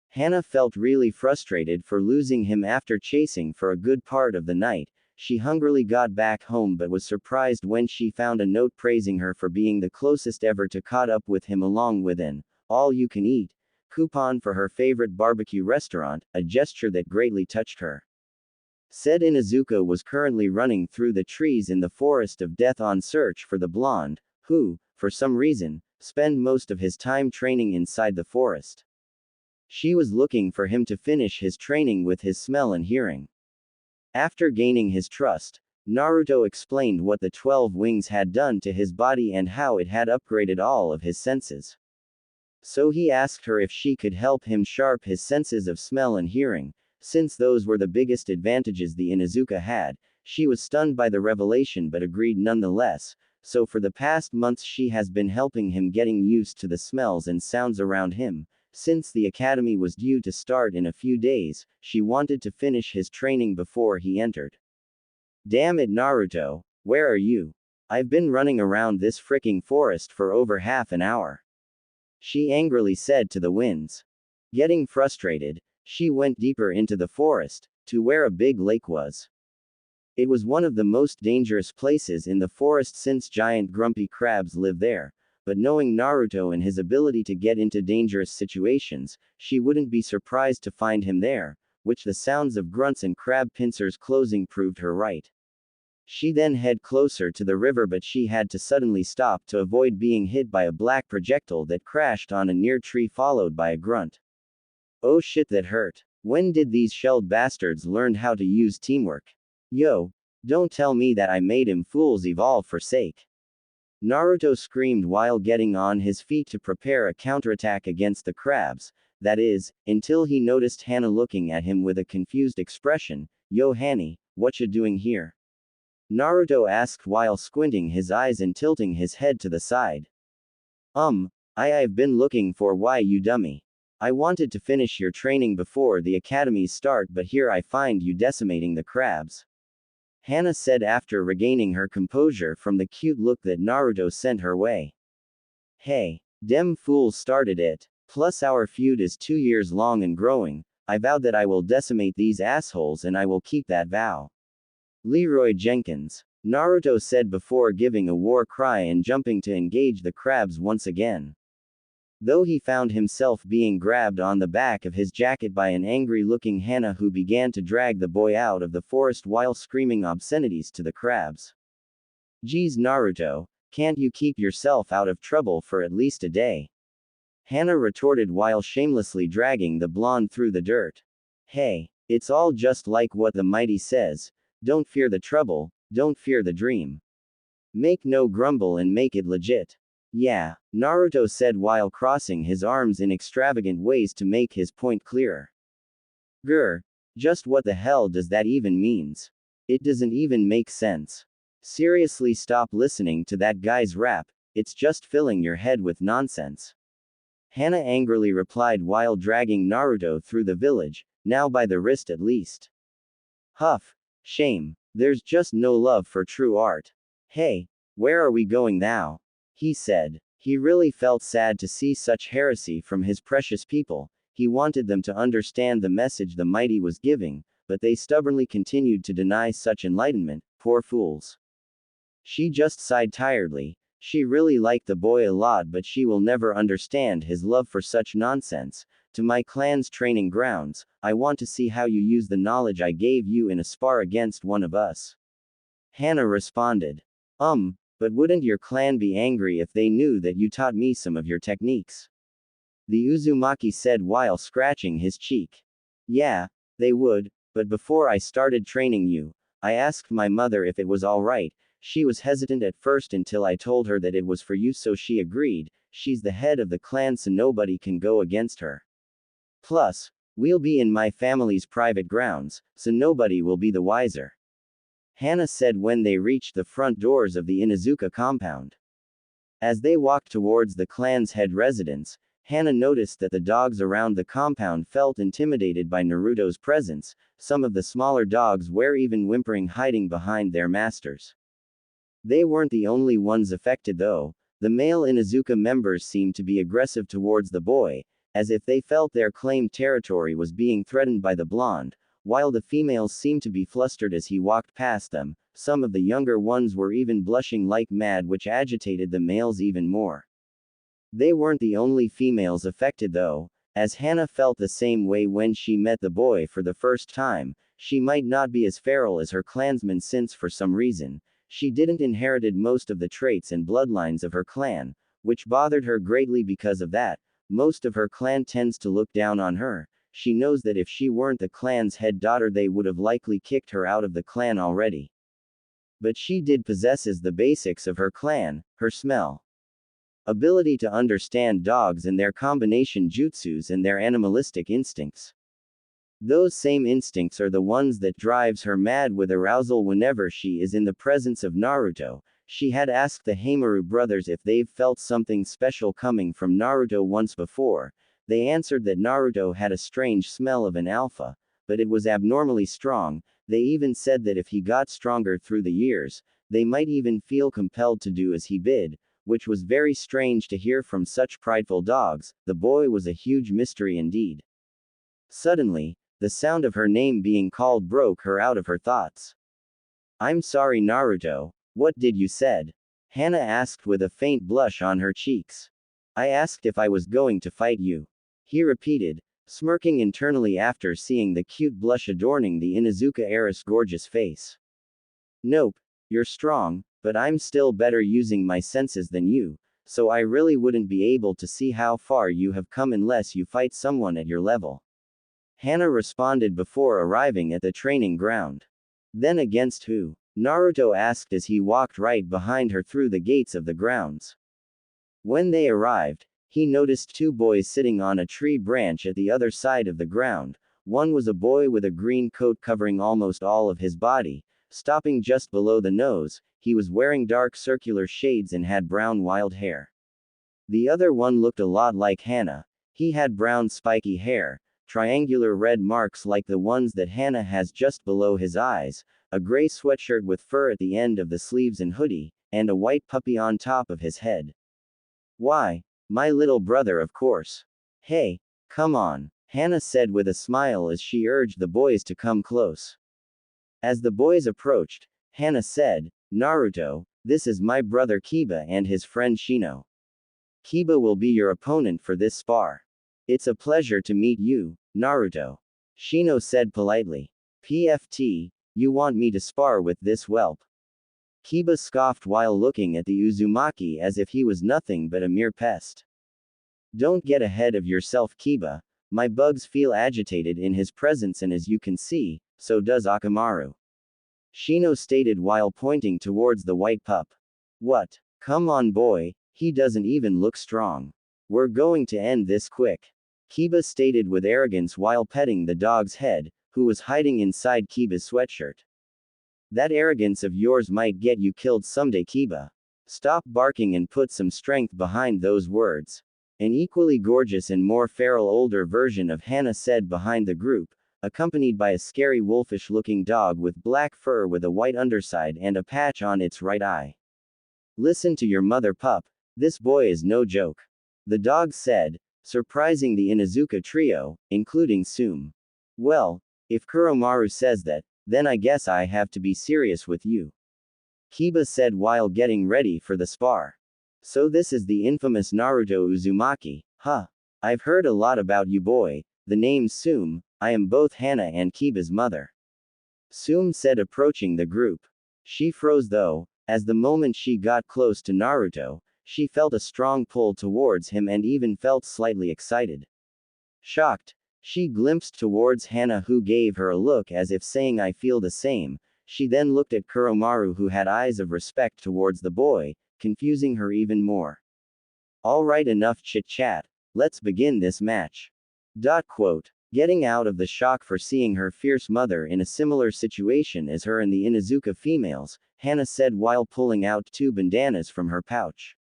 Hana felt really frustrated for losing him after chasing for a good part of the night. She hungrily got back home but was surprised when she found a note praising her for being the closest ever to caught up with him, along with an all-you-can-eat coupon for her favorite barbecue restaurant, a gesture that greatly touched her. Said Inuzuka was currently running through the trees in the forest of death on search for the blonde, who, for some reason, spent most of his time training inside the forest. She was looking for him to finish his training with his smell and hearing. After gaining his trust, Naruto explained what the 12 wings had done to his body and how it had upgraded all of his senses. So he asked her if she could help him sharpen his senses of smell and hearing, since those were the biggest advantages the Inuzuka had. She was stunned by the revelation but agreed nonetheless, so for the past months she has been helping him getting used to the smells and sounds around him. Since the academy was due to start in a few days, she wanted to finish his training before he entered. Damn it, Naruto, where are you? I've been running around this fricking forest for over half an hour. She angrily said to the winds. Getting frustrated, she went deeper into the forest, to where a big lake was. It was one of the most dangerous places in the forest since giant grumpy crabs live there. But knowing Naruto and his ability to get into dangerous situations, she wouldn't be surprised to find him there, which the sounds of grunts and crab pincers closing proved her right. She then headed closer to the river, but she had to suddenly stop to avoid being hit by a black projectile that crashed on a near tree followed by a grunt. Oh shit, that hurt. When did these shelled bastards learn how to use teamwork? Yo, don't tell me that I made him fools evolve for sake. Naruto screamed while getting on his feet to prepare a counterattack against the crabs, that is, until he noticed Hana looking at him with a confused expression. Yo Hanny, what you doing here? Naruto asked while squinting his eyes and tilting his head to the side. I've been looking for why, you dummy. I wanted to finish your training before the academy's start, but here I find you decimating the crabs. Hana said after regaining her composure from the cute look that Naruto sent her way. Hey, dem fools started it. Plus our feud is 2 years long and growing. I vowed that I will decimate these assholes and I will keep that vow. Leroy Jenkins. Naruto said before giving a war cry and jumping to engage the crabs once again. Though he found himself being grabbed on the back of his jacket by an angry-looking Hana who began to drag the boy out of the forest while screaming obscenities to the crabs. Geez Naruto, can't you keep yourself out of trouble for at least a day? Hana retorted while shamelessly dragging the blonde through the dirt. Hey, it's all just like what the mighty says, don't fear the trouble, don't fear the dream. Make no grumble and make it legit. Yeah, Naruto said while crossing his arms in extravagant ways to make his point clearer. Grr, just what the hell does that even means? It doesn't even make sense. Seriously, stop listening to that guy's rap, it's just filling your head with nonsense. Hana angrily replied while dragging Naruto through the village, now by the wrist at least. Huff. Shame. There's just no love for true art. Hey, where are we going now? He said. He really felt sad to see such heresy from his precious people. He wanted them to understand the message the mighty was giving, but they stubbornly continued to deny such enlightenment, poor fools. She just sighed tiredly. She really liked the boy a lot, but she will never understand his love for such nonsense. To my clan's training grounds, I want to see how you use the knowledge I gave you in a spar against one of us. Hana responded. But wouldn't your clan be angry if they knew that you taught me some of your techniques? The Uzumaki said while scratching his cheek. Yeah, they would, but before I started training you, I asked my mother if it was alright. She was hesitant at first until I told her that it was for you, so she agreed. She's the head of the clan, so nobody can go against her. Plus, we'll be in my family's private grounds, so nobody will be the wiser. Hana said when they reached the front doors of the Inuzuka compound. As they walked towards the clan's head residence, Hana noticed that the dogs around the compound felt intimidated by Naruto's presence. Some of the smaller dogs were even whimpering, hiding behind their masters. They weren't the only ones affected though. The male Inuzuka members seemed to be aggressive towards the boy, as if they felt their claimed territory was being threatened by the blonde, while the females seemed to be flustered as he walked past them. Some of the younger ones were even blushing like mad, which agitated the males even more. They weren't the only females affected though, as Hana felt the same way when she met the boy for the first time. She might not be as feral as her clansmen since for some reason, she didn't inherited most of the traits and bloodlines of her clan, which bothered her greatly. Because of that, most of her clan tends to look down on her. She knows that if she weren't the clan's head daughter they would have likely kicked her out of the clan already. But she did possesses the basics of her clan, her smell, ability to understand dogs and their combination jutsus and their animalistic instincts. Those same instincts are the ones that drives her mad with arousal whenever she is in the presence of Naruto. She had asked the Heimaru brothers if they've felt something special coming from Naruto once before. They answered that Naruto had a strange smell of an alpha, but it was abnormally strong. They even said that if he got stronger through the years, they might even feel compelled to do as he bid, which was very strange to hear from such prideful dogs. The boy was a huge mystery indeed. Suddenly, the sound of her name being called broke her out of her thoughts. "I'm sorry Naruto, what did you said?" Hana asked with a faint blush on her cheeks. "I asked if I was going to fight you," he repeated, smirking internally after seeing the cute blush adorning the Inuzuka heiress' gorgeous face. "Nope, you're strong, but I'm still better using my senses than you, so I really wouldn't be able to see how far you have come unless you fight someone at your level," Hana responded before arriving at the training ground. "Then against who?" Naruto asked as he walked right behind her through the gates of the grounds. When they arrived, he noticed two boys sitting on a tree branch at the other side of the ground. One was a boy with a green coat covering almost all of his body, stopping just below the nose. He was wearing dark circular shades and had brown wild hair. The other one looked a lot like Hana. He had brown spiky hair, triangular red marks like the ones that Hana has just below his eyes, a gray sweatshirt with fur at the end of the sleeves and hoodie, and a white puppy on top of his head. "Why, my little brother, of course." "Hey, come on," Hana said with a smile as she urged the boys to come close. As the boys approached, Hana said, "Naruto, this is my brother Kiba and his friend Shino. Kiba will be your opponent for this spar." "It's a pleasure to meet you, Naruto," Shino said politely. "PFT, you want me to spar with this whelp?" Kiba scoffed while looking at the Uzumaki as if he was nothing but a mere pest. "Don't get ahead of yourself, Kiba. My bugs feel agitated in his presence, and as you can see, so does Akamaru," Shino stated while pointing towards the white pup. "What? Come on boy, he doesn't even look strong. We're going to end this quick," Kiba stated with arrogance while petting the dog's head, who was hiding inside Kiba's sweatshirt. "That arrogance of yours might get you killed someday, Kiba. Stop barking and put some strength behind those words," an equally gorgeous and more feral older version of Hana said behind the group, accompanied by a scary wolfish-looking dog with black fur with a white underside and a patch on its right eye. "Listen to your mother, pup. This boy is no joke," the dog said, surprising the Inuzuka trio, including Sum. "Well, if Kuromaru says that, then I guess I have to be serious with you," Kiba said while getting ready for the spar. "So this is the infamous Naruto Uzumaki, huh? I've heard a lot about you boy. The name's Sum. I am both Hana and Kiba's mother," Sum said approaching the group. She froze though, as the moment she got close to Naruto, she felt a strong pull towards him and even felt slightly excited. Shocked, she glimpsed towards Hana, who gave her a look as if saying I feel the same. She then looked at Kuromaru, who had eyes of respect towards the boy, confusing her even more. "Alright, enough chit-chat. Let's begin this match." Quote. Getting out of the shock for seeing her fierce mother in a similar situation as her and the Inuzuka females, Hana said while pulling out 2 bandanas from her pouch.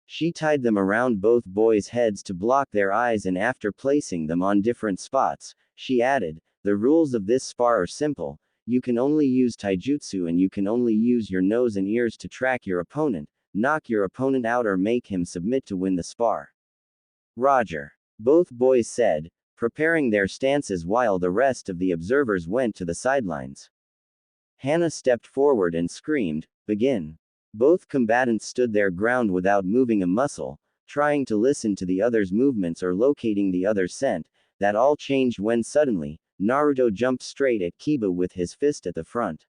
She tied them around both boys' heads to block their eyes, and after placing them on different spots, she added, "The rules of this spar are simple. You can only use taijutsu and you can only use your nose and ears to track your opponent, knock your opponent out or make him submit to win the spar." Roger. Both boys said, preparing their stances while the rest of the observers went to the sidelines. Hana stepped forward and screamed, "Begin." Both combatants stood their ground without moving a muscle, trying to listen to the other's movements or locating the other's scent. That all changed when suddenly, Naruto jumped straight at Kiba with his fist at the front.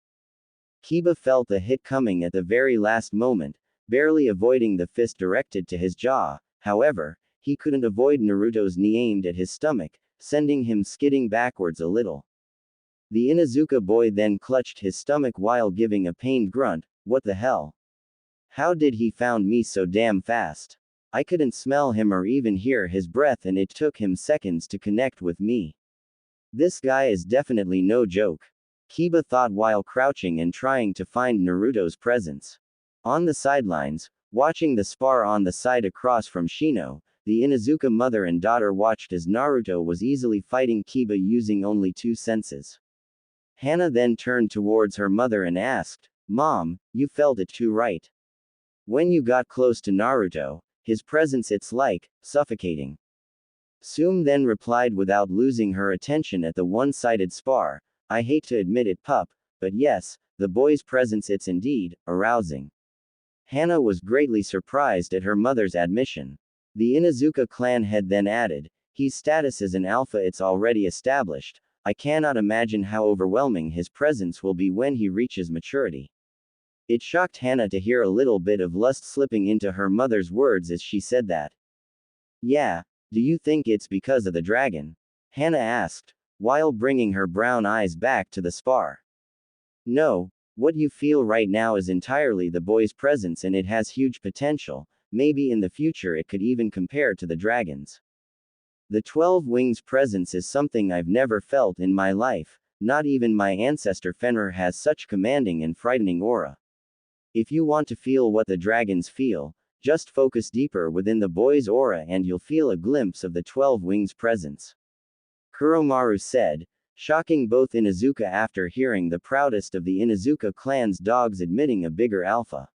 Kiba felt the hit coming at the very last moment, barely avoiding the fist directed to his jaw. However, he couldn't avoid Naruto's knee aimed at his stomach, sending him skidding backwards a little. The Inuzuka boy then clutched his stomach while giving a pained grunt. "What the hell? How did he found me so damn fast? I couldn't smell him or even hear his breath and it took him seconds to connect with me. This guy is definitely no joke." Kiba thought while crouching and trying to find Naruto's presence. On the sidelines, watching the spar on the side across from Shino, the Inuzuka mother and daughter watched as Naruto was easily fighting Kiba using only 2 senses. Hana then turned towards her mother and asked, "Mom, you felt it too, right? When you got close to Naruto, his presence, it's like suffocating." Sum then replied without losing her attention at the one-sided spar, "I hate to admit it, pup, but yes, the boy's presence, it's indeed arousing." Hana was greatly surprised at her mother's admission. The Inuzuka clan head then added, "His status as an alpha, it's already established. I cannot imagine how overwhelming his presence will be when he reaches maturity." It shocked Hana to hear a little bit of lust slipping into her mother's words as she said that. "Yeah, do you think it's because of the dragon?" Hana asked, while bringing her brown eyes back to the spar. "No, what you feel right now is entirely the boy's presence and it has huge potential. Maybe in the future it could even compare to the dragon's. The 12 Wings presence is something I've never felt in my life. Not even my ancestor Fenrir has such commanding and frightening aura. If you want to feel what the dragons feel, just focus deeper within the boy's aura and you'll feel a glimpse of the 12 Wings presence," Kuromaru said, shocking both Inuzuka after hearing the proudest of the Inuzuka clan's dogs admitting a bigger alpha.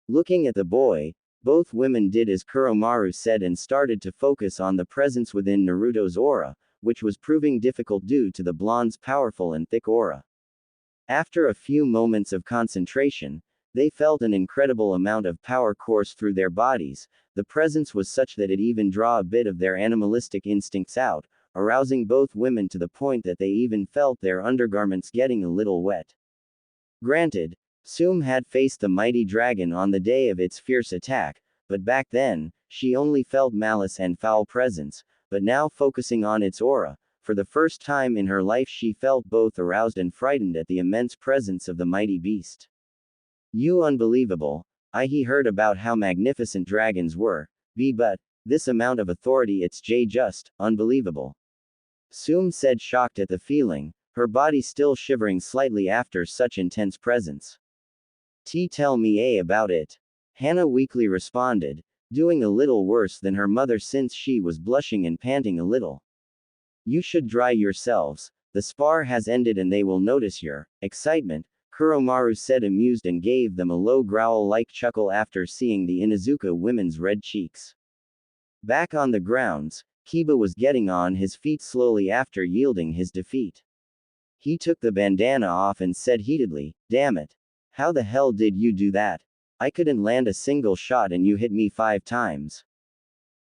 Looking at the boy, both women did as Kuromaru said and started to focus on the presence within Naruto's aura, which was proving difficult due to the blonde's powerful and thick aura. After a few moments of concentration, they felt an incredible amount of power course through their bodies. The presence was such that it even draw a bit of their animalistic instincts out, arousing both women to the point that they even felt their undergarments getting a little wet. Granted, Sum had faced the mighty dragon on the day of its fierce attack, but back then, she only felt malice and foul presence, but now focusing on its aura, for the first time in her life she felt both aroused and frightened at the immense presence of the mighty beast. "You unbelievable. He heard about how magnificent dragons were, but this amount of authority, it's just unbelievable." Sum said, shocked at the feeling, her body still shivering slightly after such intense presence. Tell me about it." Hana weakly responded, doing a little worse than her mother since she was blushing and panting a little. "You should dry yourselves. The spar has ended and they will notice your excitement," Kuromaru said, amused, and gave them a low growl-like chuckle after seeing the Inuzuka women's red cheeks. Back on the grounds, Kiba was getting on his feet slowly after yielding his defeat. He took the bandana off and said heatedly, "Damn it. How the hell did you do that? I couldn't land a single shot and you hit me 5 times.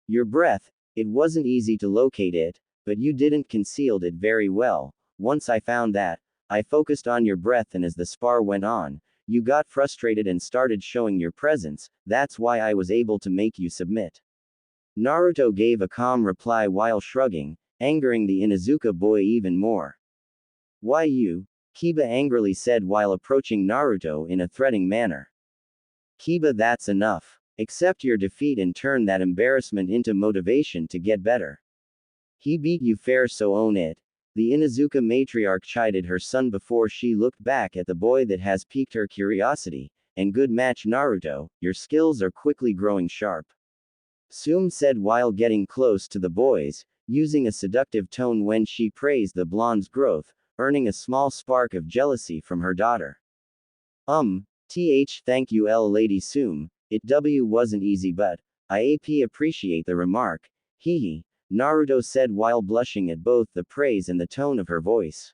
Your breath, it wasn't easy to locate it, but you didn't concealed it very well. Once I found that, I focused on your breath and as the spar went on, you got frustrated and started showing your presence, that's why I was able to make you submit." Naruto gave a calm reply while shrugging, angering the Inuzuka boy even more. "Why you?" Kiba angrily said while approaching Naruto in a threatening manner. "Kiba, that's enough. Accept your defeat and turn that embarrassment into motivation to get better." He beat you fair, so own it. The Inuzuka matriarch chided her son before she looked back at the boy that has piqued her curiosity. And good match, Naruto, your skills are quickly growing sharp. Sume said while getting close to the boys, using a seductive tone when she praised the blonde's growth, earning a small spark of jealousy from her daughter. Thank you, Lady Sume. It wasn't easy, but I appreciate the remark. Hehe. Naruto said while blushing at both the praise and the tone of her voice.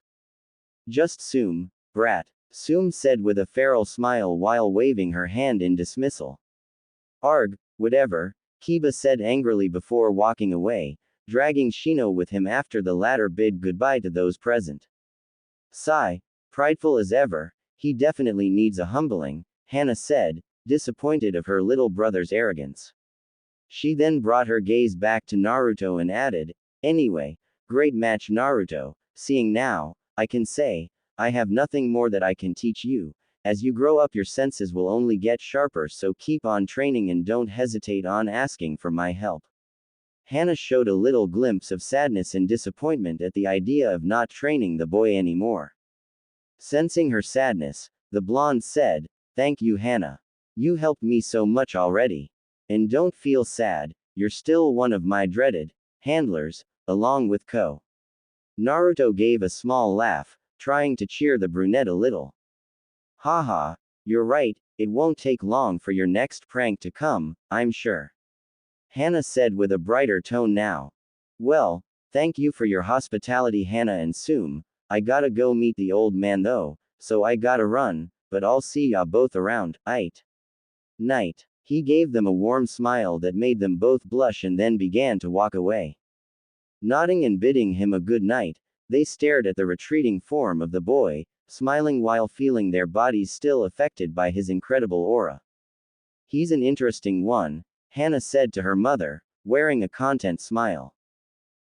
Just Sume, brat. Sume said with a feral smile while waving her hand in dismissal. Arg, whatever, Kiba said angrily before walking away, dragging Shino with him after the latter bid goodbye to those present. Sigh, prideful as ever, he definitely needs a humbling, Hana said, disappointed of her little brother's arrogance. She then brought her gaze back to Naruto and added, anyway, great match, Naruto. Seeing now, I can say, I have nothing more that I can teach you. As you grow up, your senses will only get sharper, so keep on training and don't hesitate on asking for my help. Hana showed a little glimpse of sadness and disappointment at the idea of not training the boy anymore. Sensing her sadness, the blonde said, thank you, Hana. You helped me so much already. And don't feel sad, you're still one of my dreaded handlers, along with Ko. Naruto gave a small laugh, trying to cheer the brunette a little. Haha, you're right, it won't take long for your next prank to come, I'm sure. Hana said with a brighter tone now. Well, thank you for your hospitality, Hana and Sume. I gotta go meet the old man though, so I gotta run, but I'll see ya both around, aight. Night. He gave them a warm smile that made them both blush and then began to walk away. Nodding and bidding him a good night, they stared at the retreating form of the boy, smiling while feeling their bodies still affected by his incredible aura. He's an interesting one, Hana said to her mother, wearing a content smile.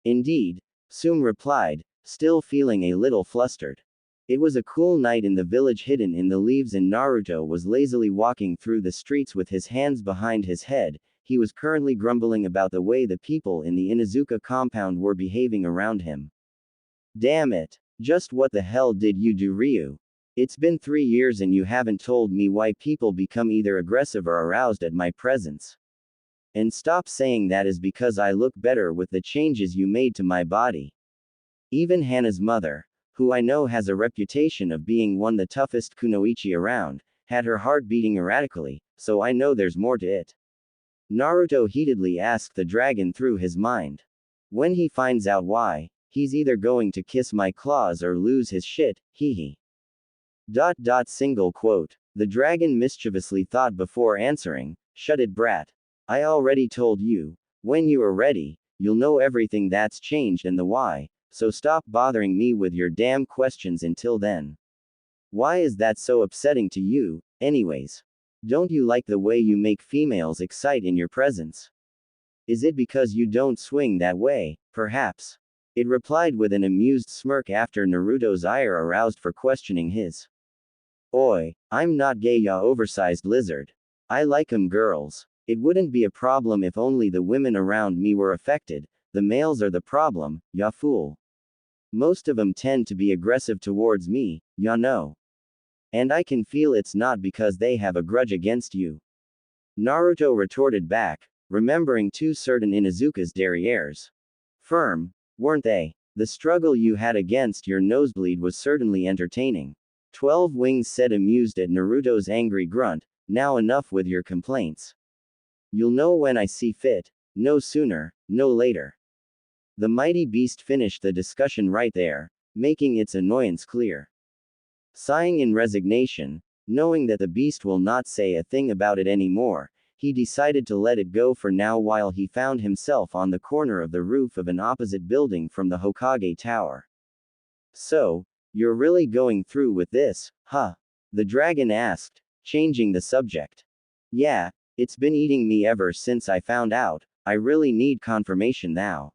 Indeed, Sume replied, still feeling a little flustered. It was a cool night in the village hidden in the leaves, and Naruto was lazily walking through the streets with his hands behind his head. He was currently grumbling about the way the people in the Inuzuka compound were behaving around him. Damn it. Just what the hell did you do, Ryu? It's been 3 years and you haven't told me why people become either aggressive or aroused at my presence. And stop saying that is because I look better with the changes you made to my body. Even Hana's mother, who I know has a reputation of being one the toughest kunoichi around, had her heart beating erratically, so I know there's more to it. Naruto heatedly asked the dragon through his mind. When he finds out why, he's either going to kiss my claws or lose his shit, hehe. Single quote. The dragon mischievously thought before answering, shut it, brat. I already told you. When you are ready, you'll know everything that's changed and the why. So stop bothering me with your damn questions until then. Why is that so upsetting to you, anyways? Don't you like the way you make females excite in your presence? Is it because you don't swing that way, perhaps? It replied with an amused smirk after Naruto's ire aroused for questioning his. Oi, I'm not gay, ya oversized lizard. I like 'em girls. It wouldn't be a problem if only the women around me were affected. The males are the problem, ya fool. Most of 'em tend to be aggressive towards me, ya know. And I can feel it's not because they have a grudge against you. Naruto retorted back, remembering 2 certain Inuzuka's derrieres. Firm, weren't they? The struggle you had against your nosebleed was certainly entertaining. 12 Wings said, amused at Naruto's angry grunt. Now enough with your complaints. You'll know when I see fit, no sooner, no later. The mighty beast finished the discussion right there, making its annoyance clear. Sighing in resignation, knowing that the beast will not say a thing about it anymore, he decided to let it go for now while he found himself on the corner of the roof of an opposite building from the Hokage Tower. So, you're really going through with this, huh? The dragon asked, changing the subject. Yeah, it's been eating me ever since I found out. I really need confirmation now.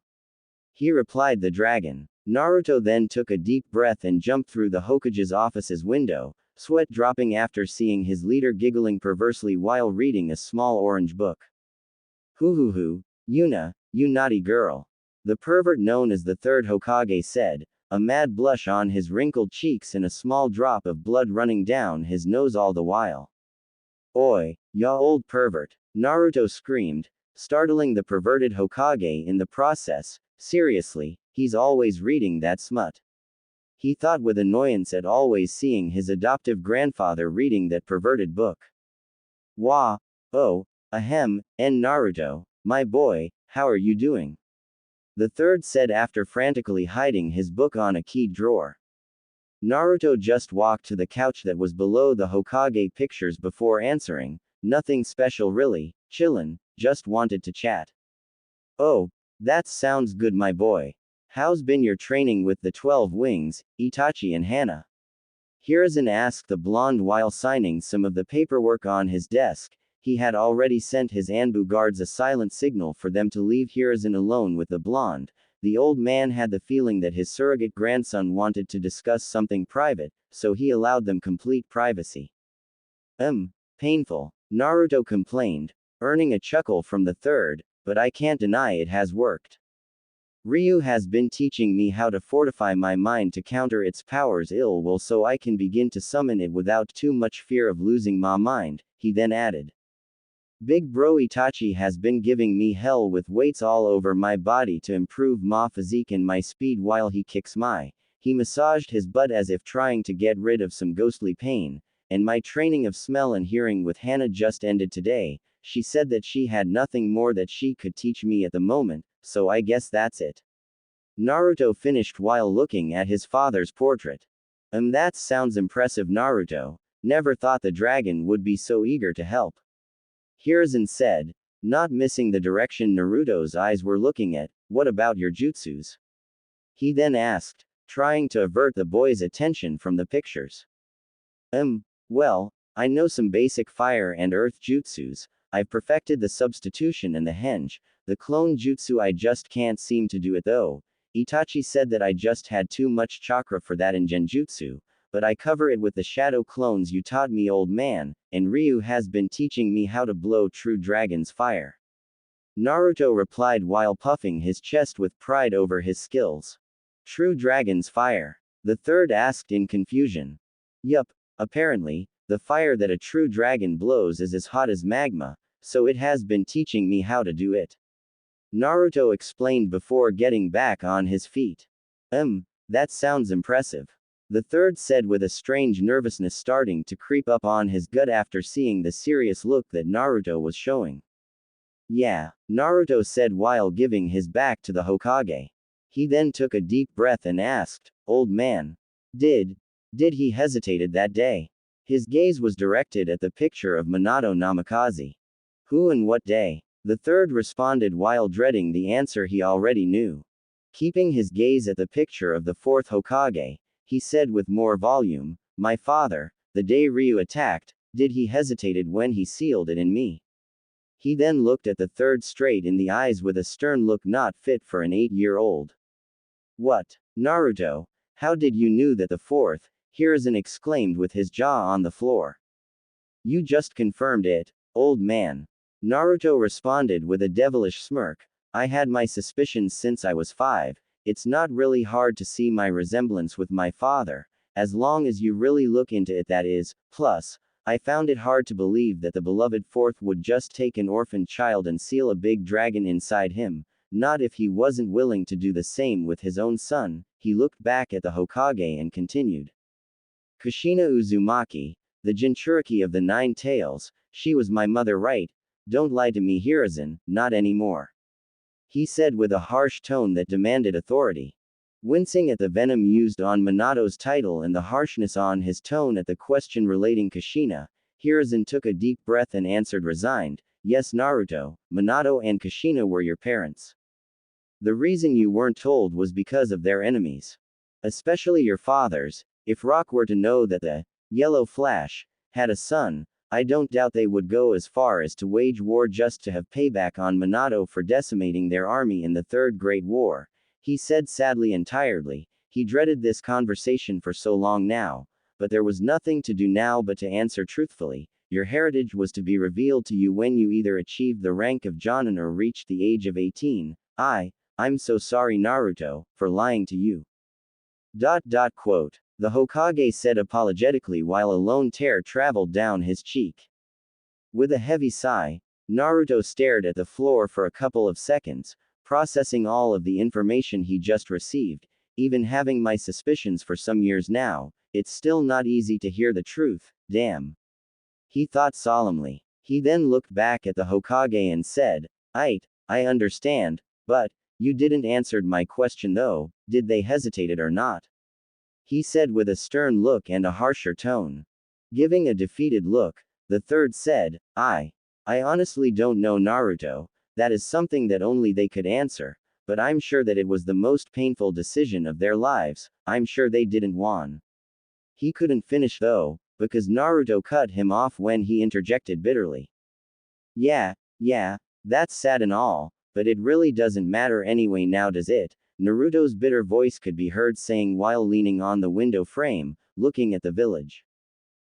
He replied the dragon. Naruto then took a deep breath and jumped through the Hokage's office's window, sweat dropping after seeing his leader giggling perversely while reading a small orange book. Hoo, Yuna, you naughty girl. The pervert known as the third Hokage said, a mad blush on his wrinkled cheeks and a small drop of blood running down his nose all the while. Oi, ya old pervert! Naruto screamed, startling the perverted Hokage in the process. Seriously, he's always reading that smut. He thought with annoyance at always seeing his adoptive grandfather reading that perverted book. Wah, oh, ahem, and Naruto, my boy, how are you doing? The third said after frantically hiding his book on a key drawer. Naruto just walked to the couch that was below the Hokage pictures before answering, nothing special really, chillin', just wanted to chat. Oh, that sounds good my boy. How's been your training with the 12 wings, Itachi and Hana? Hiruzen asked the blonde while signing some of the paperwork on his desk. He had already sent his Anbu guards a silent signal for them to leave Hiruzen alone with the blonde. The old man had the feeling that his surrogate grandson wanted to discuss something private, so he allowed them complete privacy. Painful, Naruto complained, earning a chuckle from the third, but I can't deny it has worked. Ryu has been teaching me how to fortify my mind to counter its power's ill will so I can begin to summon it without too much fear of losing my mind, he then added. Big bro Itachi has been giving me hell with weights all over my body to improve my physique and my speed while he kicks my. He massaged his butt as if trying to get rid of some ghostly pain, and my training of smell and hearing with Hana just ended today. She said that she had nothing more that she could teach me at the moment, so I guess that's it. Naruto finished while looking at his father's portrait. That sounds impressive Naruto. Never thought the dragon would be so eager to help. Hiruzen said, not missing the direction Naruto's eyes were looking at, what about your jutsus? He then asked, trying to avert the boy's attention from the pictures. Well, I know some basic fire and earth jutsus. I've perfected the substitution and the henge, the clone jutsu I just can't seem to do it though. Itachi said that I just had too much chakra for that in genjutsu, but I cover it with the shadow clones you taught me old man, and Ryu has been teaching me how to blow true dragon's fire. Naruto replied while puffing his chest with pride over his skills. True dragon's fire? The third asked in confusion. Yup, apparently, the fire that a true dragon blows is as hot as magma, so it has been teaching me how to do it. Naruto explained before getting back on his feet. That sounds impressive. The third said with a strange nervousness starting to creep up on his gut after seeing the serious look that Naruto was showing. Yeah, Naruto said while giving his back to the Hokage. He then took a deep breath and asked, old man. Did he hesitated that day? His gaze was directed at the picture of Minato Namikaze. Who and what day? The third responded while dreading the answer he already knew. Keeping his gaze at the picture of the fourth Hokage, he said with more volume, my father, the day Ryu attacked, did he hesitated when he sealed it in me? He then looked at the third straight in the eyes with a stern look not fit for an 8-year-old. What? Naruto, how did you knew that the fourth? Hiruzen exclaimed with his jaw on the floor. You just confirmed it, old man. Naruto responded with a devilish smirk. I had my suspicions since I was 5. It's not really hard to see my resemblance with my father, as long as you really look into it that is, plus, I found it hard to believe that the beloved fourth would just take an orphan child and seal a big dragon inside him, not if he wasn't willing to do the same with his own son. He looked back at the Hokage and continued. Kushina Uzumaki, the Jinchuriki of the 9 tails, she was my mother right? Don't lie to me Hiruzen, not anymore. He said with a harsh tone that demanded authority. Wincing at the venom used on Minato's title and the harshness on his tone at the question relating Kushina, Hiruzen took a deep breath and answered resigned, yes Naruto, Minato and Kushina were your parents. The reason you weren't told was because of their enemies. Especially your father's. If Rock were to know that the Yellow Flash had a son, I don't doubt they would go as far as to wage war just to have payback on Minato for decimating their army in the Third Great War, he said sadly and tiredly. He dreaded this conversation for so long now, but there was nothing to do now but to answer truthfully. Your heritage was to be revealed to you when you either achieved the rank of Jonin or reached the age of 18. I'm so sorry Naruto, for lying to you. Quote. The Hokage said apologetically while a lone tear traveled down his cheek. With a heavy sigh, Naruto stared at the floor for a couple of seconds, processing all of the information he just received. Even having my suspicions for some years now, it's still not easy to hear the truth, damn. He thought solemnly. He then looked back at the Hokage and said, I understand, but, you didn't answer my question though, did they hesitate or not? He said with a stern look and a harsher tone. Giving a defeated look, the third said, I honestly don't know Naruto, that is something that only they could answer, but I'm sure that it was the most painful decision of their lives, I'm sure they didn't want. He couldn't finish though, because Naruto cut him off when he interjected bitterly. Yeah, that's sad and all, but it really doesn't matter anyway now does it? Naruto's bitter voice could be heard saying while leaning on the window frame, looking at the village.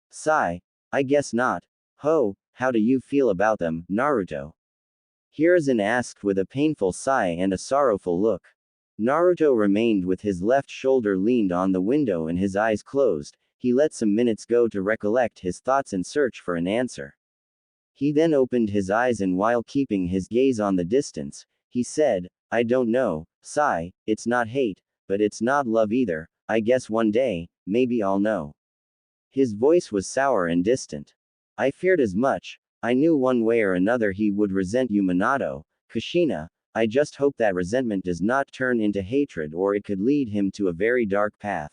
Sigh. I guess not. Ho, how do you feel about them, Naruto? Hiruzen asked with a painful sigh and a sorrowful look. Naruto remained with his left shoulder leaned on the window and his eyes closed. He let some minutes go to recollect his thoughts and search for an answer. He then opened his eyes and while keeping his gaze on the distance, he said, I don't know, sigh, it's not hate, but it's not love either, I guess one day, maybe I'll know. His voice was sour and distant. I feared as much, I knew one way or another he would resent you Minato, Kushina, I just hope that resentment does not turn into hatred or it could lead him to a very dark path.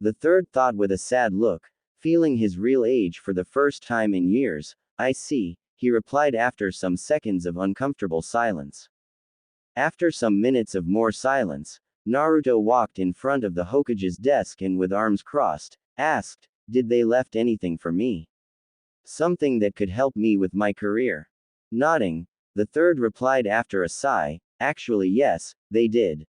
The third thought with a sad look, feeling his real age for the first time in years, I see, he replied after some seconds of uncomfortable silence. After some minutes of more silence, Naruto walked in front of the Hokage's desk and with arms crossed, asked, did they left anything for me? Something that could help me with my career. Nodding, the third replied after a sigh, actually yes, they did.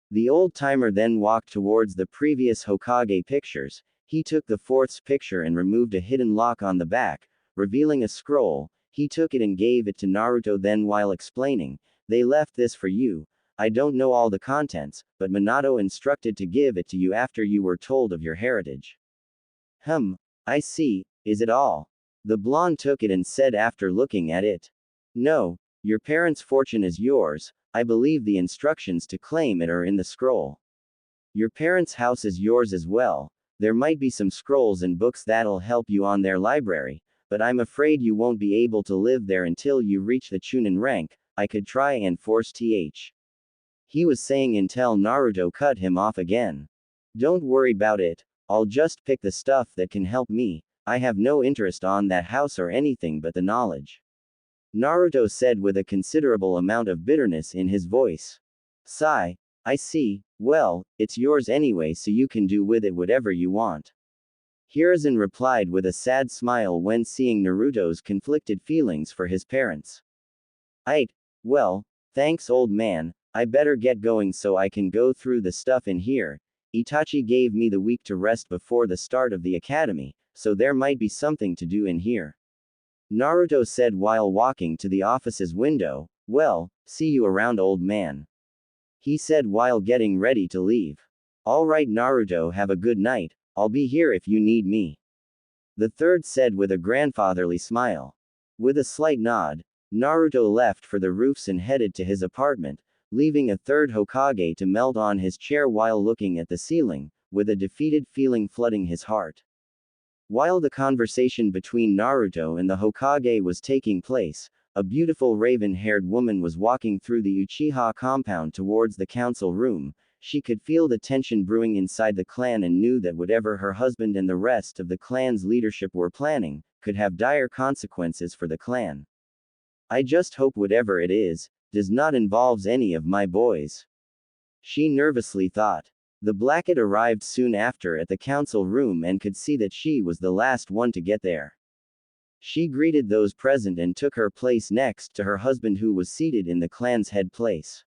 The old-timer then walked towards the previous Hokage pictures, he took the fourth picture and removed a hidden lock on the back, revealing a scroll, he took it and gave it to Naruto then while explaining, they left this for you, I don't know all the contents, but Minato instructed to give it to you after you were told of your heritage. I see, is it all? The blonde took it and said after looking at it. No, your parents' fortune is yours, I believe the instructions to claim it are in the scroll. Your parents' house is yours as well, there might be some scrolls and books that'll help you on their library, but I'm afraid you won't be able to live there until you reach the Chunin rank, I could try and force Th. He was saying until Naruto cut him off again. Don't worry about it, I'll just pick the stuff that can help me, I have no interest on that house or anything but the knowledge. Naruto said with a considerable amount of bitterness in his voice. Sigh. I see, well, it's yours anyway so you can do with it whatever you want. Hiruzen replied with a sad smile when seeing Naruto's conflicted feelings for his parents. Well, thanks old man, I better get going so I can go through the stuff in here. Itachi gave me the week to rest before the start of the academy, so there might be something to do in here. Naruto said while walking to the office's window, well, see you around old man. He said while getting ready to leave. Alright Naruto, have a good night, I'll be here if you need me. The third said with a grandfatherly smile. With a slight nod, Naruto left for the roofs and headed to his apartment, leaving a third Hokage to melt on his chair while looking at the ceiling, with a defeated feeling flooding his heart. While the conversation between Naruto and the Hokage was taking place, a beautiful raven-haired woman was walking through the Uchiha compound towards the council room. She could feel the tension brewing inside the clan and knew that whatever her husband and the rest of the clan's leadership were planning, could have dire consequences for the clan. I just hope whatever it is, does not involve any of my boys. She nervously thought. The Blackett arrived soon after at the council room and could see that she was the last one to get there. She greeted those present and took her place next to her husband who was seated in the clan's head place.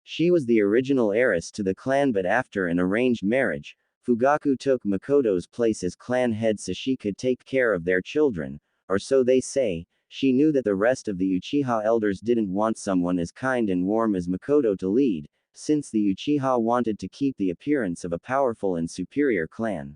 She was the original heiress to the clan but after an arranged marriage, Fugaku took Makoto's place as clan head so she could take care of their children, or so they say. She knew that the rest of the Uchiha elders didn't want someone as kind and warm as Makoto to lead, since the Uchiha wanted to keep the appearance of a powerful and superior clan.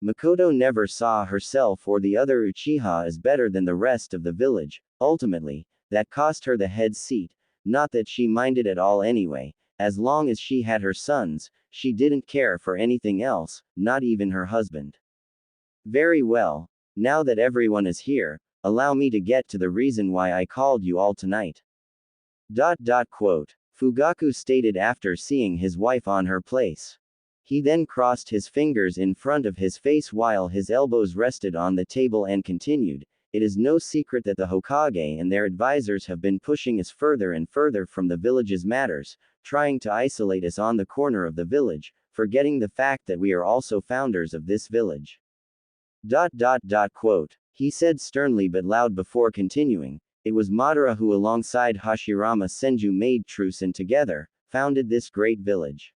Makoto never saw herself or the other Uchiha as better than the rest of the village. Ultimately, that cost her the head seat, not that she minded at all anyway. As long as she had her sons, she didn't care for anything else, not even her husband. Very well. Now that everyone is here, allow me to get to the reason why I called you all tonight. Quote. Fugaku stated after seeing his wife on her place. He then crossed his fingers in front of his face while his elbows rested on the table and continued, "It is no secret that the Hokage and their advisors have been pushing us further and further from the village's matters, trying to isolate us on the corner of the village, forgetting the fact that we are also founders of this village." Quote. He said sternly but loud before continuing, "It was Madara who alongside Hashirama Senju made truce and together, founded this great village.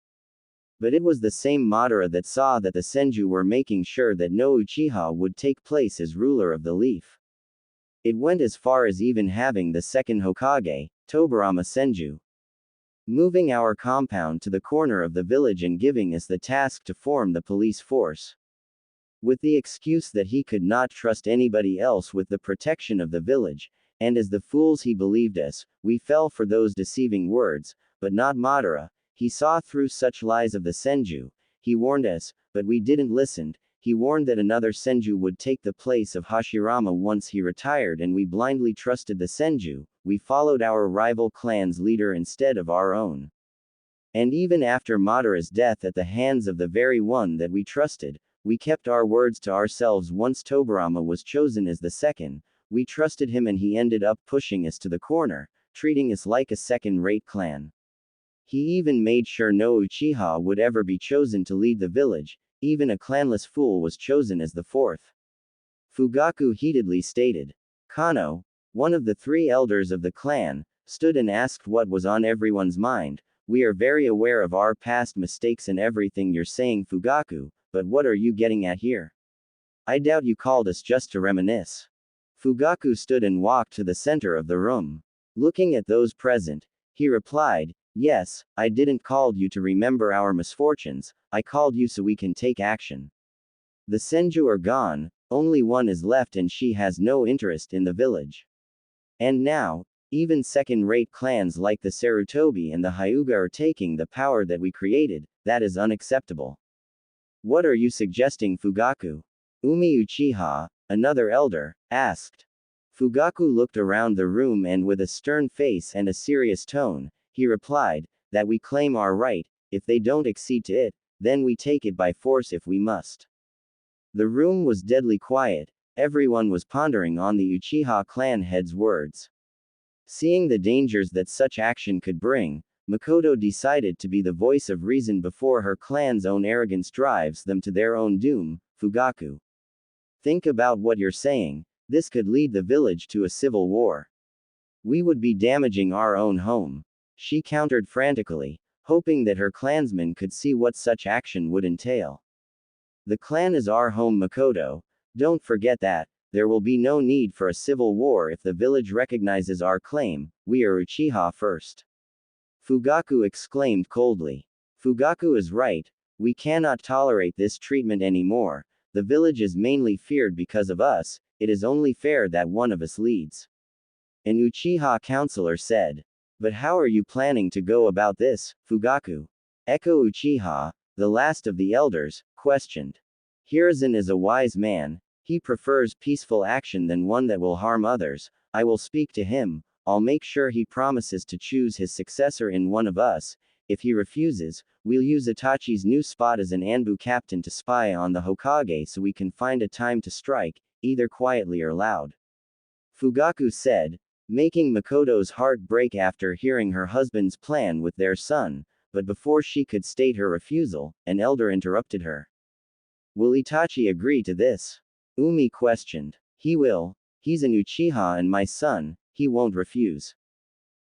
But it was the same Madara that saw that the Senju were making sure that no Uchiha would take place as ruler of the Leaf. It went as far as even having the second Hokage, Tobirama Senju, moving our compound to the corner of the village and giving us the task to form the police force. With the excuse that he could not trust anybody else with the protection of the village, and as the fools he believed us, we fell for those deceiving words, but not Madara. He saw through such lies of the Senju. He warned us, but we didn't listen. He warned that another Senju would take the place of Hashirama once he retired, and we blindly trusted the Senju. We followed our rival clan's leader instead of our own. And even after Madara's death at the hands of the very one that we trusted, we kept our words to ourselves. Once Tobirama was chosen as the second, we trusted him and he ended up pushing us to the corner, treating us like a second-rate clan. He even made sure no Uchiha would ever be chosen to lead the village, even a clanless fool was chosen as the fourth." Fugaku heatedly stated. Kano, one of the three elders of the clan, stood and asked what was on everyone's mind. "We are very aware of our past mistakes and everything you're saying, Fugaku, but what are you getting at here? I doubt you called us just to reminisce." Fugaku stood and walked to the center of the room. Looking at those present, he replied, "Yes, I didn't call you to remember our misfortunes, I called you so we can take action. The Senju are gone, only one is left and she has no interest in the village. And now, even second-rate clans like the Sarutobi and the Hyuga are taking the power that we created. That is unacceptable. What are you suggesting, Fugaku?" Umi Uchiha, another elder, asked. Fugaku looked around the room and with a stern face and a serious tone, he replied, "That we claim our right. If they don't accede to it, then we take it by force if we must." The room was deadly quiet. Everyone was pondering on the Uchiha clan head's words. Seeing the dangers that such action could bring, Makoto decided to be the voice of reason before her clan's own arrogance drives them to their own doom. "Fugaku, think about what you're saying. This could lead the village to a civil war. We would be damaging our own home." She countered frantically, hoping that her clansmen could see what such action would entail. "The clan is our home, Makoto. Don't forget that. There will be no need for a civil war if the village recognizes our claim. We are Uchiha first." Fugaku exclaimed coldly. "Fugaku is right. We cannot tolerate this treatment anymore. The village is mainly feared because of us. It is only fair that one of us leads." An Uchiha counselor said. "But how are you planning to go about this, Fugaku?" Eko Uchiha, the last of the elders, questioned. "Hiruzen is a wise man. He prefers peaceful action than one that will harm others. I will speak to him. I'll make sure he promises to choose his successor in one of us. If he refuses, we'll use Itachi's new spot as an Anbu captain to spy on the Hokage so we can find a time to strike, either quietly or loud." Fugaku said, making Makoto's heart break after hearing her husband's plan with their son, but before she could state her refusal, an elder interrupted her. "Will Itachi agree to this?" Umi questioned. "He will. He's an Uchiha and my son, he won't refuse."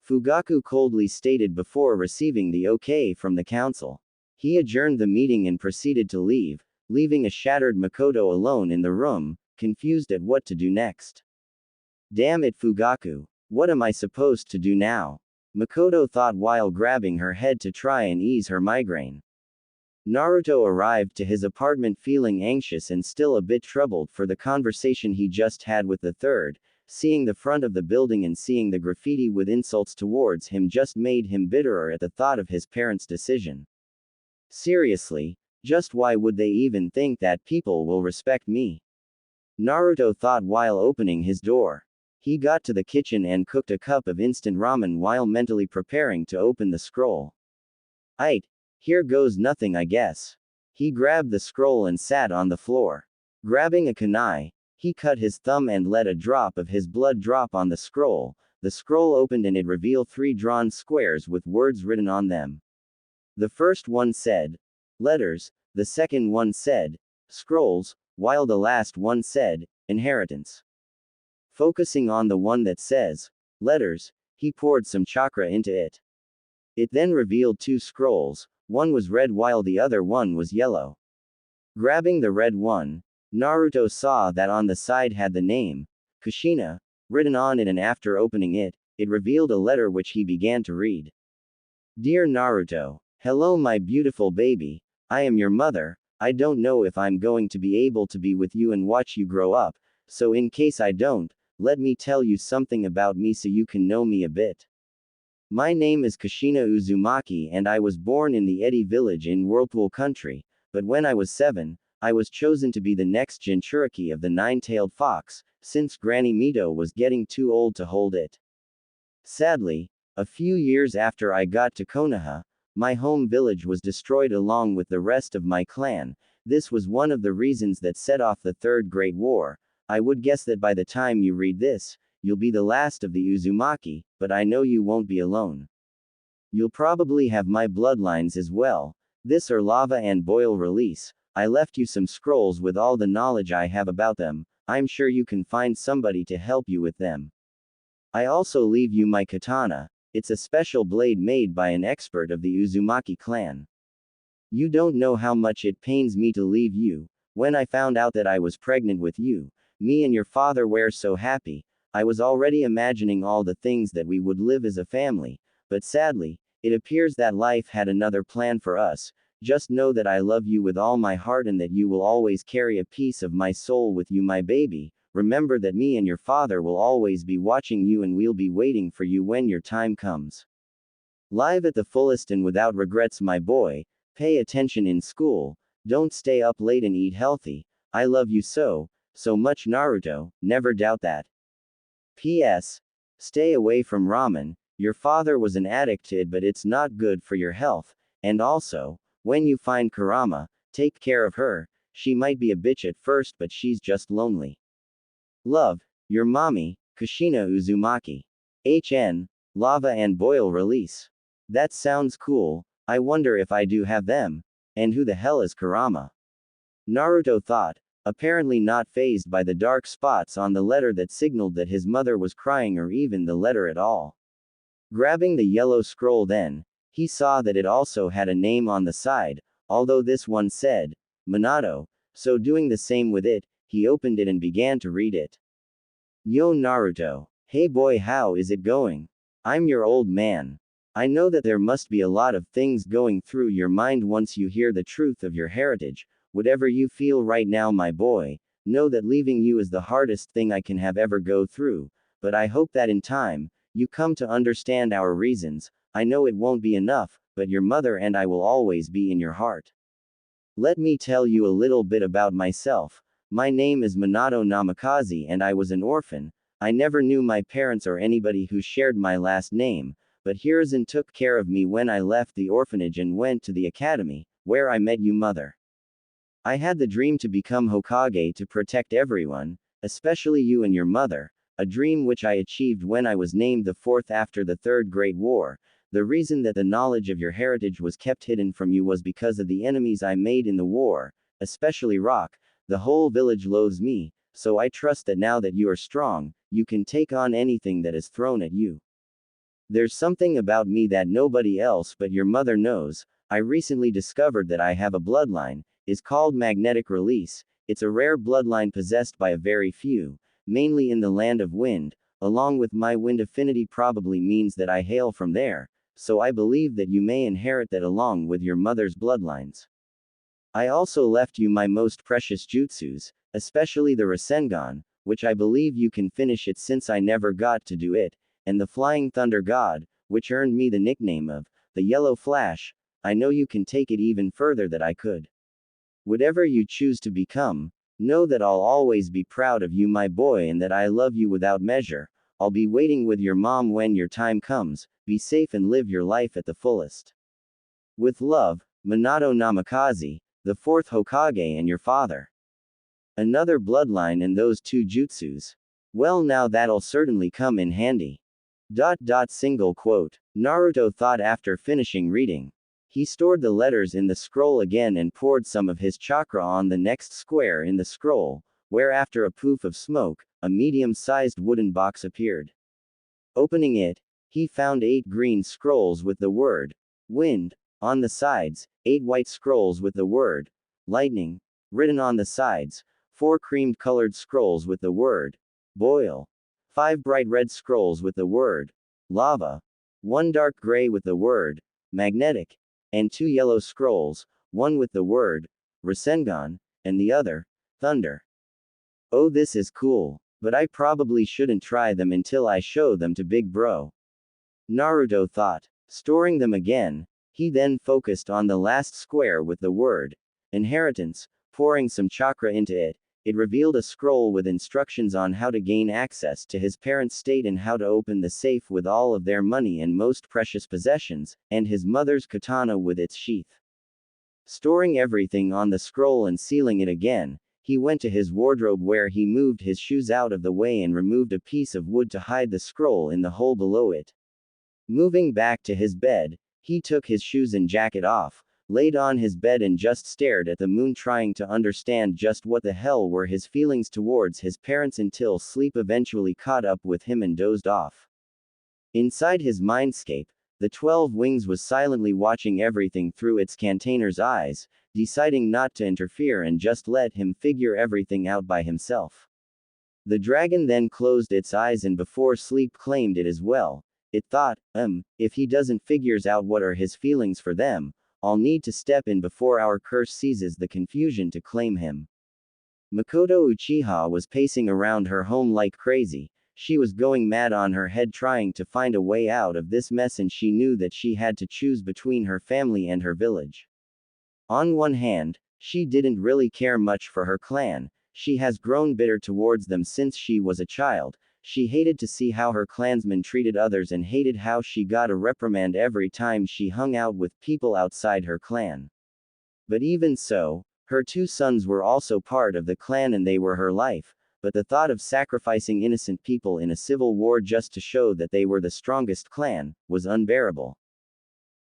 Fugaku coldly stated before receiving the okay from the council. He adjourned the meeting and proceeded to leave, leaving a shattered Makoto alone in the room, confused at what to do next. Damn it, Fugaku. What am I supposed to do now? Makoto thought while grabbing her head to try and ease her migraine. Naruto arrived to his apartment feeling anxious and still a bit troubled for the conversation he just had with the third. Seeing the front of the building and seeing the graffiti with insults towards him just made him bitterer at the thought of his parents' decision. Seriously, just why would they even think that people will respect me? Naruto thought while opening his door. He got to the kitchen and cooked a cup of instant ramen while mentally preparing to open the scroll. Aight, here goes nothing I guess. He grabbed the scroll and sat on the floor. Grabbing a kunai, he cut his thumb and let a drop of his blood drop on the scroll. The scroll opened and it revealed 3 drawn squares with words written on them. The first one said, letters, the second one said, scrolls, while the last one said, inheritance. Focusing on the one that says, letters, he poured some chakra into it. It then revealed 2 scrolls, one was red while the other one was yellow. Grabbing the red one, Naruto saw that on the side had the name, Kushina, written on it, and after opening it, it revealed a letter which he began to read. Dear Naruto, hello my beautiful baby, I am your mother. I don't know if I'm going to be able to be with you and watch you grow up, so in case I don't, let me tell you something about me so you can know me a bit. My name is Kushina Uzumaki and I was born in the Edi village in Whirlpool country, but when I was 7, I was chosen to be the next Jinchuriki of the 9-tailed fox, since Granny Mito was getting too old to hold it. Sadly, a few years after I got to Konoha, my home village was destroyed along with the rest of my clan. This was one of the reasons that set off the Third Great War. I would guess that by the time you read this, you'll be the last of the Uzumaki, but I know you won't be alone. You'll probably have my bloodlines as well. This or lava and boil release. I left you some scrolls with all the knowledge I have about them. I'm sure you can find somebody to help you with them. I also leave you my katana. It's a special blade made by an expert of the Uzumaki clan. You don't know how much it pains me to leave you. When I found out that I was pregnant with you, me and your father were so happy. I was already imagining all the things that we would live as a family, but sadly, it appears that life had another plan for us. Just know that I love you with all my heart and that you will always carry a piece of my soul with you, my baby. Remember that me and your father will always be watching you and we'll be waiting for you when your time comes. Live at the fullest and without regrets, my boy. Pay attention in school. Don't stay up late and eat healthy. I love you so much, Naruto, never doubt that. P.S. Stay away from ramen. Your father was an addict to it, but it's not good for your health. And also, when you find Kurama, take care of her. She might be a bitch at first, but she's just lonely. Love, your mommy, Kushina Uzumaki. HN, lava and boil release. That sounds cool. I wonder if I do have them. And who the hell is Kurama? Naruto thought, apparently not fazed by the dark spots on the letter that signaled that his mother was crying or even the letter at all. Grabbing the yellow scroll then, he saw that it also had a name on the side, although this one said, Minato, so doing the same with it, he opened it and began to read it. Yo Naruto. Hey boy, how is it going? I'm your old man. I know that there must be a lot of things going through your mind once you hear the truth of your heritage. Whatever you feel right now, my boy, know that leaving you is the hardest thing I can have ever go through, but I hope that in time, you come to understand our reasons. I know it won't be enough, but your mother and I will always be in your heart. Let me tell you a little bit about myself. My name is Minato Namikaze and I was an orphan. I never knew my parents or anybody who shared my last name, but Hiruzen took care of me when I left the orphanage and went to the academy, where I met you, mother. I had the dream to become Hokage to protect everyone, especially you and your mother, a dream which I achieved when I was named the 4th after the Third Great War. The reason that the knowledge of your heritage was kept hidden from you was because of the enemies I made in the war, especially Rock. The whole village loathes me, so I trust that now that you are strong, you can take on anything that is thrown at you. There's something about me that nobody else but your mother knows. I recently discovered that I have a bloodline, is called magnetic release. It's a rare bloodline possessed by a very few, mainly in the land of wind, along with my wind affinity probably means that I hail from there, so I believe that you may inherit that along with your mother's bloodlines. I also left you my most precious jutsus, especially the Rasengan, which I believe you can finish it since I never got to do it, and the Flying Thunder God, which earned me the nickname of the Yellow Flash. I know you can take it even further that I could. Whatever you choose to become, know that I'll always be proud of you, my boy, and that I love you without measure. I'll be waiting with your mom when your time comes. Be safe and live your life at the fullest. With love, Minato Namikaze, the fourth Hokage and your father. Another bloodline and those two jutsus. Well, now that'll certainly come in handy. Single quote. Naruto thought after finishing reading. He stored the letters in the scroll again and poured some of his chakra on the next square in the scroll, where after a poof of smoke, a medium-sized wooden box appeared. Opening it, he found 8 green scrolls with the word wind on the sides, 8 white scrolls with the word lightning written on the sides, 4 cream-colored scrolls with the word boil, 5 bright red scrolls with the word lava, 1 dark gray with the word magnetic, and 2 yellow scrolls, one with the word Rasengan, and the other thunder. Oh, this is cool, but I probably shouldn't try them until I show them to Big Bro. Naruto thought. Storing them again, he then focused on the last square with the word inheritance, pouring some chakra into it. It revealed a scroll with instructions on how to gain access to his parents' state and how to open the safe with all of their money and most precious possessions, and his mother's katana with its sheath. Storing everything on the scroll and sealing it again, he went to his wardrobe where he moved his shoes out of the way and removed a piece of wood to hide the scroll in the hole below it. Moving back to his bed, he took his shoes and jacket off, laid on his bed and just stared at the moon, trying to understand just what the hell were his feelings towards his parents until sleep eventually caught up with him and dozed off. Inside his mindscape, the 12 Wings was silently watching everything through its container's eyes, deciding not to interfere and just let him figure everything out by himself. The dragon then closed its eyes and before sleep claimed it as well. It thought, if he doesn't figures out what are his feelings for them, I'll need to step in before our curse seizes the confusion to claim him. Makoto Uchiha was pacing around her home like crazy. She was going mad on her head trying to find a way out of this mess, and she knew that she had to choose between her family and her village. On one hand, she didn't really care much for her clan. She has grown bitter towards them since she was a child. She hated to see how her clansmen treated others and hated how she got a reprimand every time she hung out with people outside her clan. But even so, her 2 sons were also part of the clan and they were her life, but the thought of sacrificing innocent people in a civil war just to show that they were the strongest clan was unbearable.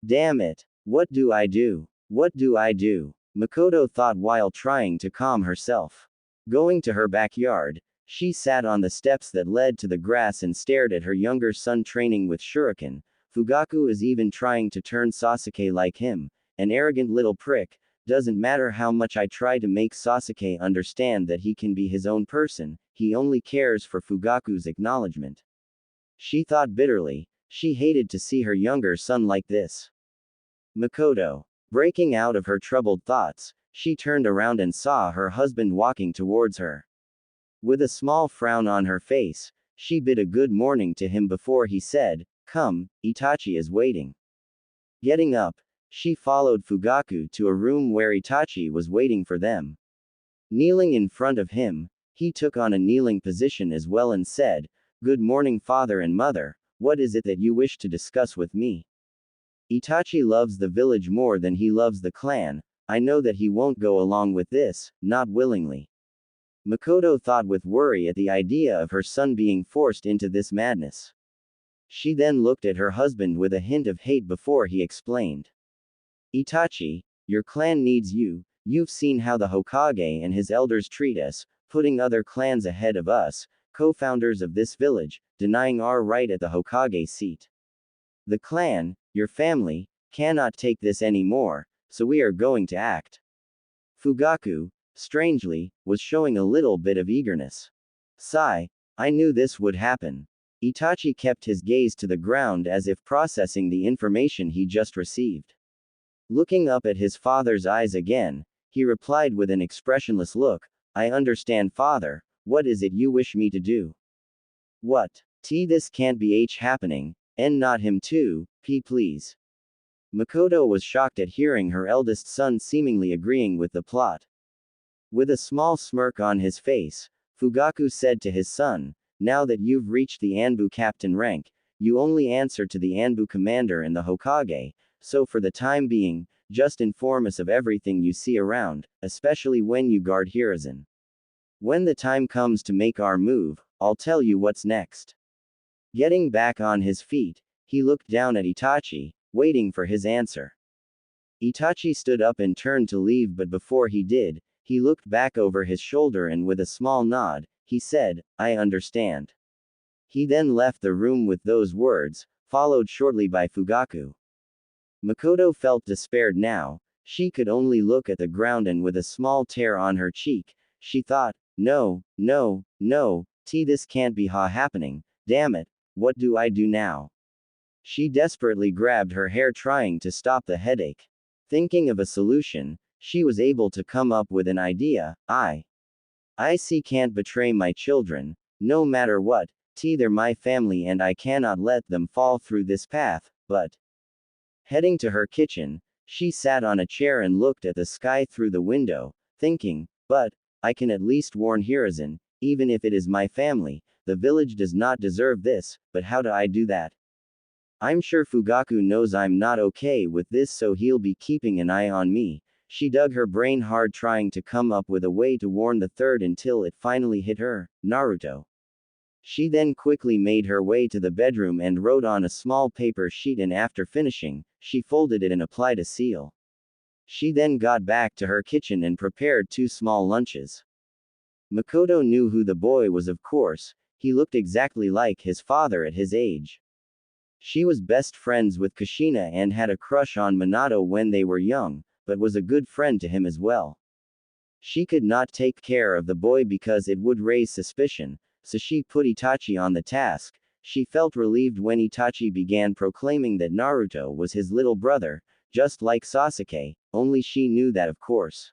Damn it! What do I do? What do I do? Makoto thought while trying to calm herself. Going to her backyard, she sat on the steps that led to the grass and stared at her younger son training with shuriken. Fugaku is even trying to turn Sasuke like him, an arrogant little prick. Doesn't matter how much I try to make Sasuke understand that he can be his own person, he only cares for Fugaku's acknowledgement. She thought bitterly. She hated to see her younger son like this. Makoto. Breaking out of her troubled thoughts, she turned around and saw her husband walking towards her. With a small frown on her face, she bid a good morning to him before he said, "Come, Itachi is waiting." Getting up, she followed Fugaku to a room where Itachi was waiting for them. Kneeling in front of him, he took on a kneeling position as well and said, "Good morning, father and mother. What is it that you wish to discuss with me?" Itachi loves the village more than he loves the clan. I know that he won't go along with this, not willingly. Makoto thought with worry at the idea of her son being forced into this madness. She then looked at her husband with a hint of hate before he explained. Itachi, your clan needs you. You've seen how the Hokage and his elders treat us, putting other clans ahead of us, co-founders of this village, denying our right at the Hokage seat. The clan, your family, cannot take this anymore, so we are going to act. Fugaku, strangely, was showing a little bit of eagerness. Sigh, I knew this would happen. Itachi kept his gaze to the ground as if processing the information he just received. Looking up at his father's eyes again, he replied with an expressionless look, I understand, father. What is it you wish me to do? What? This can't be happening, and not him too, please. Makoto was shocked at hearing her eldest son seemingly agreeing with the plot. With a small smirk on his face, Fugaku said to his son, now that you've reached the Anbu captain rank, you only answer to the Anbu commander and the Hokage, so for the time being, just inform us of everything you see around, especially when you guard Hiruzen. When the time comes to make our move, I'll tell you what's next. Getting back on his feet, he looked down at Itachi, waiting for his answer. Itachi stood up and turned to leave, but before he did, he looked back over his shoulder and with a small nod, he said, I understand. He then left the room with those words, followed shortly by Fugaku. Makoto felt despaired now. She could only look at the ground, and with a small tear on her cheek, she thought, no, this can't be happening, damn it, what do I do now? She desperately grabbed her hair trying to stop the headache. Thinking of a solution, she was able to come up with an idea. I can't betray my children, no matter what, they're my family and I cannot let them fall through this path, but. Heading to her kitchen, she sat on a chair and looked at the sky through the window, thinking, but, I can at least warn Hiruzen, even if it is my family, the village does not deserve this, but how do I do that? I'm sure Fugaku knows I'm not okay with this, so he'll be keeping an eye on me. She dug her brain hard trying to come up with a way to warn the third until it finally hit her, Naruto. She then quickly made her way to the bedroom and wrote on a small paper sheet, and after finishing, she folded it and applied a seal. She then got back to her kitchen and prepared 2 small lunches. Makoto knew who the boy was, of course. He looked exactly like his father at his age. She was best friends with Kushina and had a crush on Minato when they were young, but was a good friend to him as well. She could not take care of the boy because it would raise suspicion, so she put Itachi on the task. She felt relieved when Itachi began proclaiming that Naruto was his little brother, just like Sasuke, only she knew that, of course.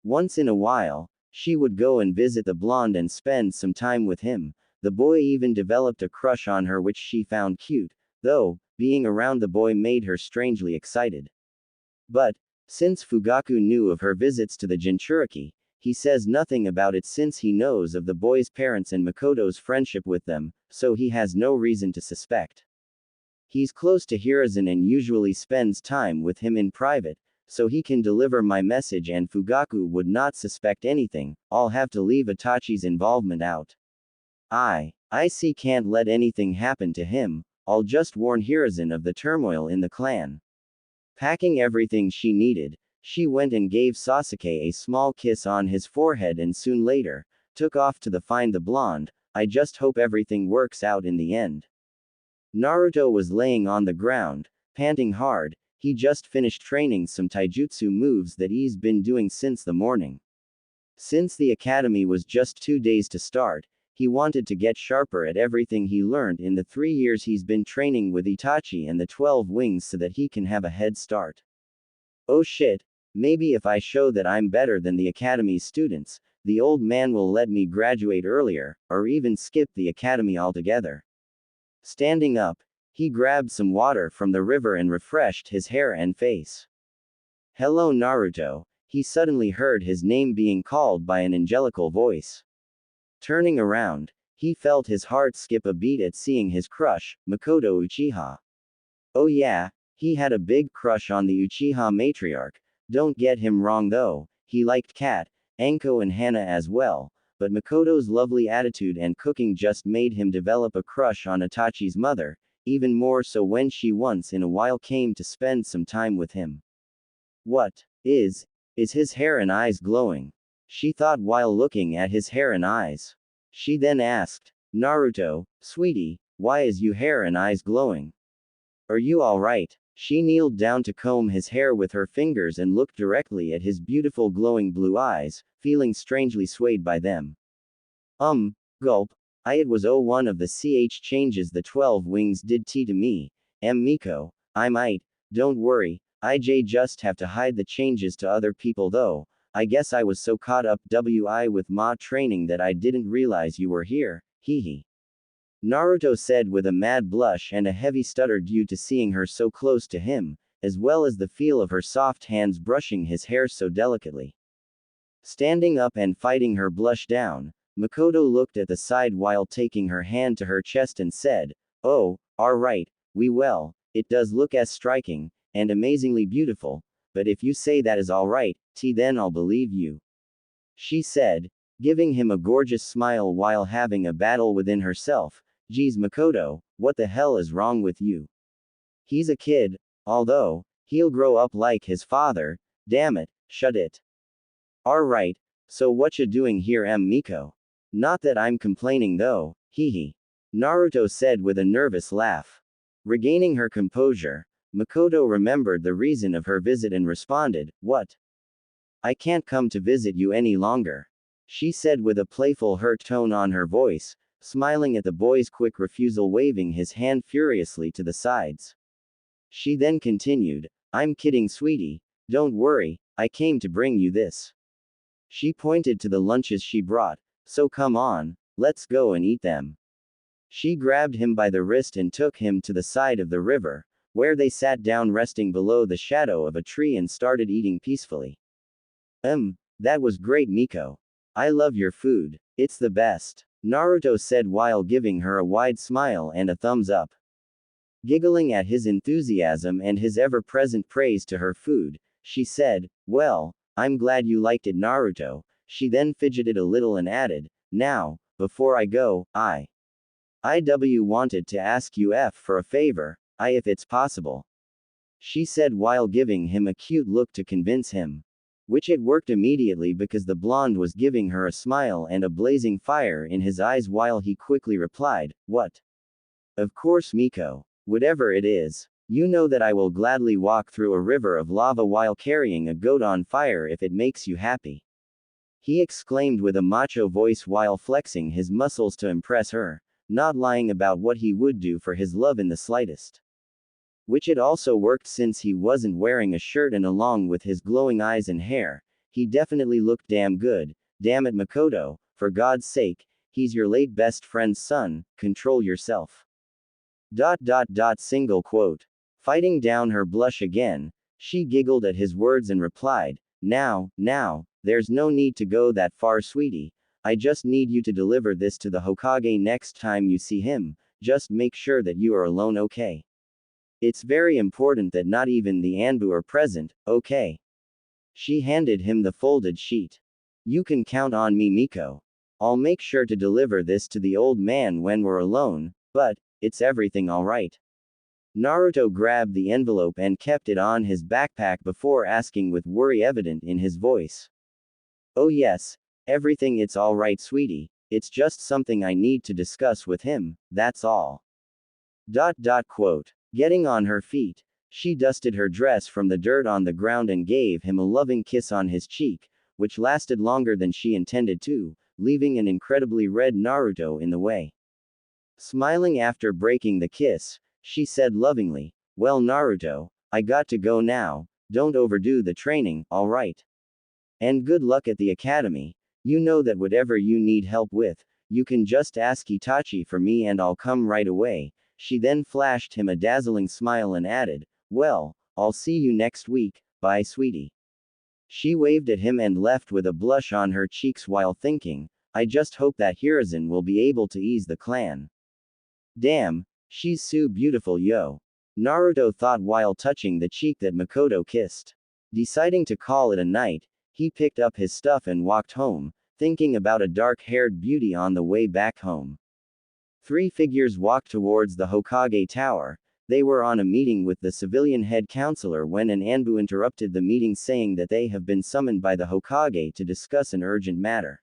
Once in a while, she would go and visit the blonde and spend some time with him. The boy even developed a crush on her, which she found cute, though, being around the boy made her strangely excited. But, since Fugaku knew of her visits to the Jinchuriki, he says nothing about it since he knows of the boy's parents and Makoto's friendship with them, so he has no reason to suspect. He's close to Hiruzen and usually spends time with him in private, so he can deliver my message and Fugaku would not suspect anything. I'll have to leave Itachi's involvement out. I can't let anything happen to him. I'll just warn Hiruzen of the turmoil in the clan. Packing everything she needed, she went and gave Sasuke a small kiss on his forehead and soon later, took off to find the blonde. I just hope everything works out in the end. Naruto was laying on the ground, panting hard. He just finished training some taijutsu moves that he's been doing since the morning. Since the academy was just 2 days to start, he wanted to get sharper at everything he learned in the 3 years he's been training with Itachi and the 12 wings so that he can have a head start. Oh shit, maybe if I show that I'm better than the academy's students, the old man will let me graduate earlier, or even skip the academy altogether. Standing up, he grabbed some water from the river and refreshed his hair and face. Hello Naruto, he suddenly heard his name being called by an angelical voice. Turning around, he felt his heart skip a beat at seeing his crush, Makoto Uchiha. Oh yeah, he had a big crush on the Uchiha matriarch. Don't get him wrong though, he liked Kat, Anko and Hana as well, but Makoto's lovely attitude and cooking just made him develop a crush on Itachi's mother, even more so when she once in a while came to spend some time with him. What is his hair and eyes glowing? She thought while looking at his hair and eyes. She then asked, Naruto, sweetie, why is your hair and eyes glowing? Are you alright? She kneeled down to comb his hair with her fingers and looked directly at his beautiful glowing blue eyes, feeling strangely swayed by them. Gulp. It was one of the ch changes the 12 wings did to me. Miko, I might. Don't worry, just have to hide the changes to other people though. I guess I was so caught up with ma training that I didn't realize you were here, hee. Naruto said with a mad blush and a heavy stutter due to seeing her so close to him, as well as the feel of her soft hands brushing his hair so delicately. Standing up and fighting her blush down, Makoto looked at the side while taking her hand to her chest and said, "Oh, alright, it does look as striking, and amazingly beautiful, but if you say that is alright, then I'll believe you," she said, giving him a gorgeous smile while having a battle within herself. Geez Makoto, what the hell is wrong with you? He's a kid, although, he'll grow up like his father, damn it, shut it. Alright, so what you doing here Miko? Not that I'm complaining though, hee. Naruto said with a nervous laugh. Regaining her composure, Makoto remembered the reason of her visit and responded, "What? I can't come to visit you any longer," she said with a playful hurt tone on her voice, smiling at the boy's quick refusal, waving his hand furiously to the sides. She then continued, "I'm kidding sweetie, don't worry, I came to bring you this." She pointed to the lunches she brought, "So come on, let's go and eat them." She grabbed him by the wrist and took him to the side of the river, where they sat down resting below the shadow of a tree and started eating peacefully. That was great Miko. I love your food, it's the best," Naruto said while giving her a wide smile and a thumbs up. Giggling at his enthusiasm and his ever-present praise to her food, she said, "Well, I'm glad you liked it Naruto." She then fidgeted a little and added, "Now, before I go, I wanted to ask you for a favor, if it's possible," she said while giving him a cute look to convince him. Which it worked immediately because the blonde was giving her a smile and a blazing fire in his eyes while he quickly replied, "What? Of course Miko. Whatever it is. You know that I will gladly walk through a river of lava while carrying a goat on fire if it makes you happy," he exclaimed with a macho voice while flexing his muscles to impress her, not lying about what he would do for his love in the slightest. Which it also worked since he wasn't wearing a shirt and along with his glowing eyes and hair, he definitely looked damn good. Damn it Makoto, for God's sake, he's your late best friend's son, control yourself. Single quote. Fighting down her blush again, she giggled at his words and replied, Now, there's no need to go that far sweetie, I just need you to deliver this to the Hokage next time you see him, just make sure that you are alone okay? It's very important that not even the Anbu are present, okay?" She handed him the folded sheet. "You can count on me Miko. I'll make sure to deliver this to the old man when we're alone, but, it's everything alright?" Naruto grabbed the envelope and kept it on his backpack before asking with worry evident in his voice. "Oh yes, everything it's alright sweetie, it's just something I need to discuss with him, that's all." Quote. Getting on her feet, she dusted her dress from the dirt on the ground and gave him a loving kiss on his cheek, which lasted longer than she intended to, leaving an incredibly red Naruto in the way. Smiling after breaking the kiss, she said lovingly, "Well Naruto, I got to go now, don't overdo the training, alright? And good luck at the academy, you know that whatever you need help with, you can just ask Itachi for me and I'll come right away." She then flashed him a dazzling smile and added, "Well, I'll see you next week, bye sweetie." She waved at him and left with a blush on her cheeks while thinking, I just hope that Hiruzen will be able to ease the clan. Damn, she's so beautiful yo. Naruto thought while touching the cheek that Makoto kissed. Deciding to call it a night, he picked up his stuff and walked home, thinking about a dark-haired beauty on the way back home. Three figures walked towards the Hokage Tower. They were on a meeting with the civilian head counselor when an Anbu interrupted the meeting saying that they have been summoned by the Hokage to discuss an urgent matter.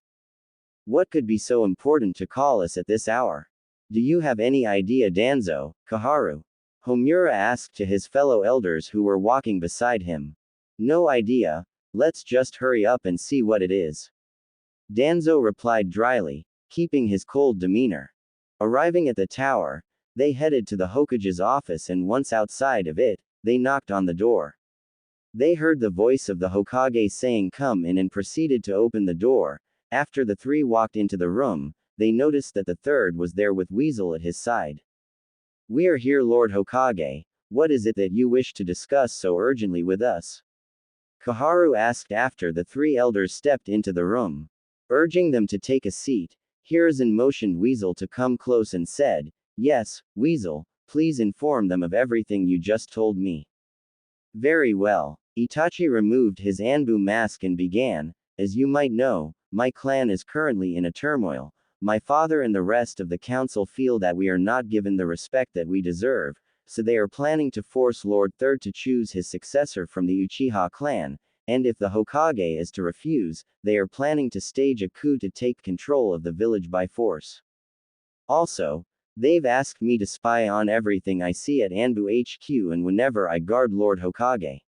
"What could be so important to call us at this hour? Do you have any idea Danzo, Kaharu?" Homura asked to his fellow elders who were walking beside him. "No idea, let's just hurry up and see what it is." Danzo replied dryly, keeping his cold demeanor. Arriving at the tower, they headed to the Hokage's office, and once outside of it, they knocked on the door. They heard the voice of the Hokage saying come in and proceeded to open the door. After the three walked into the room, they noticed that the third was there with Weasel at his side. We are here, Lord Hokage. What is it that you wish to discuss so urgently with us? Koharu asked after the three elders stepped into the room. Urging them to take a seat, Hiruzen motioned Weasel to come close and said, Yes, Weasel, please inform them of everything you just told me. Very well. Itachi removed his Anbu mask and began, as you might know, my clan is currently in a turmoil. My father and the rest of the council feel that we are not given the respect that we deserve, so they are planning to force Lord Third to choose his successor from the Uchiha clan, and if the Hokage is to refuse, they are planning to stage a coup to take control of the village by force. Also, they've asked me to spy on everything I see at Anbu HQ and whenever I guard Lord Hokage.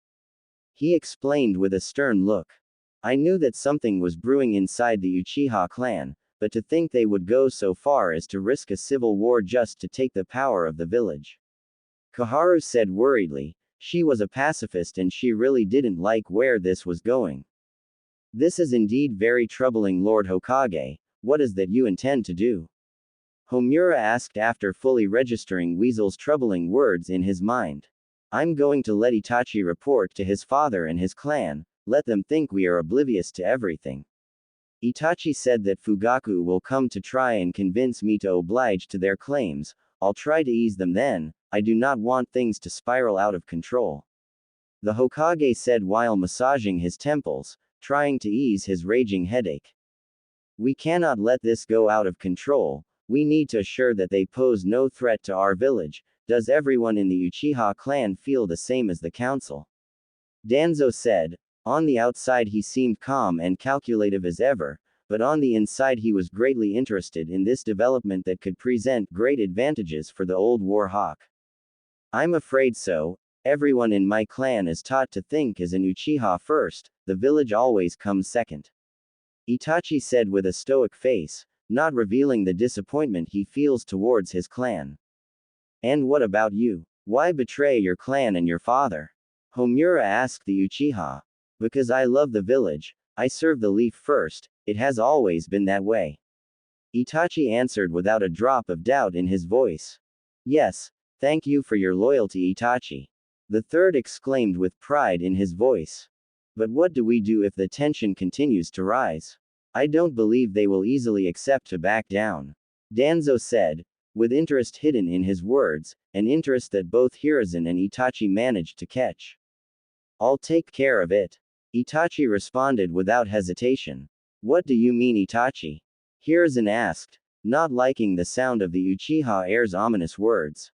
He explained with a stern look. I knew that something was brewing inside the Uchiha clan, but to think they would go so far as to risk a civil war just to take the power of the village. Koharu said worriedly. She was a pacifist and she really didn't like where this was going. This is indeed very troubling, Lord Hokage. What is that you intend to do? Homura asked after fully registering Weasel's troubling words in his mind. I'm going to let Itachi report to his father and his clan, let them think we are oblivious to everything. Itachi said that Fugaku will come to try and convince me to oblige to their claims. I'll try to ease them then, I do not want things to spiral out of control. The Hokage said while massaging his temples, trying to ease his raging headache. We cannot let this go out of control, we need to assure that they pose no threat to our village. Does everyone in the Uchiha clan feel the same as the council? Danzo said. On the outside he seemed calm and calculative as ever, but on the inside he was greatly interested in this development that could present great advantages for the old war hawk. I'm afraid so. Everyone in my clan is taught to think as an Uchiha first, the village always comes second. Itachi said with a stoic face, not revealing the disappointment he feels towards his clan. And what about you? Why betray your clan and your father? Homura asked the Uchiha. Because I love the village, I serve the leaf first, it has always been that way. Itachi answered without a drop of doubt in his voice. Yes, thank you for your loyalty, Itachi. The third exclaimed with pride in his voice. But what do we do if the tension continues to rise? I don't believe they will easily accept to back down. Danzo said, with interest hidden in his words, an interest that both Hiruzen and Itachi managed to catch. I'll take care of it. Itachi responded without hesitation. What do you mean, Itachi? Hiruzen asked, not liking the sound of the Uchiha heir's ominous words.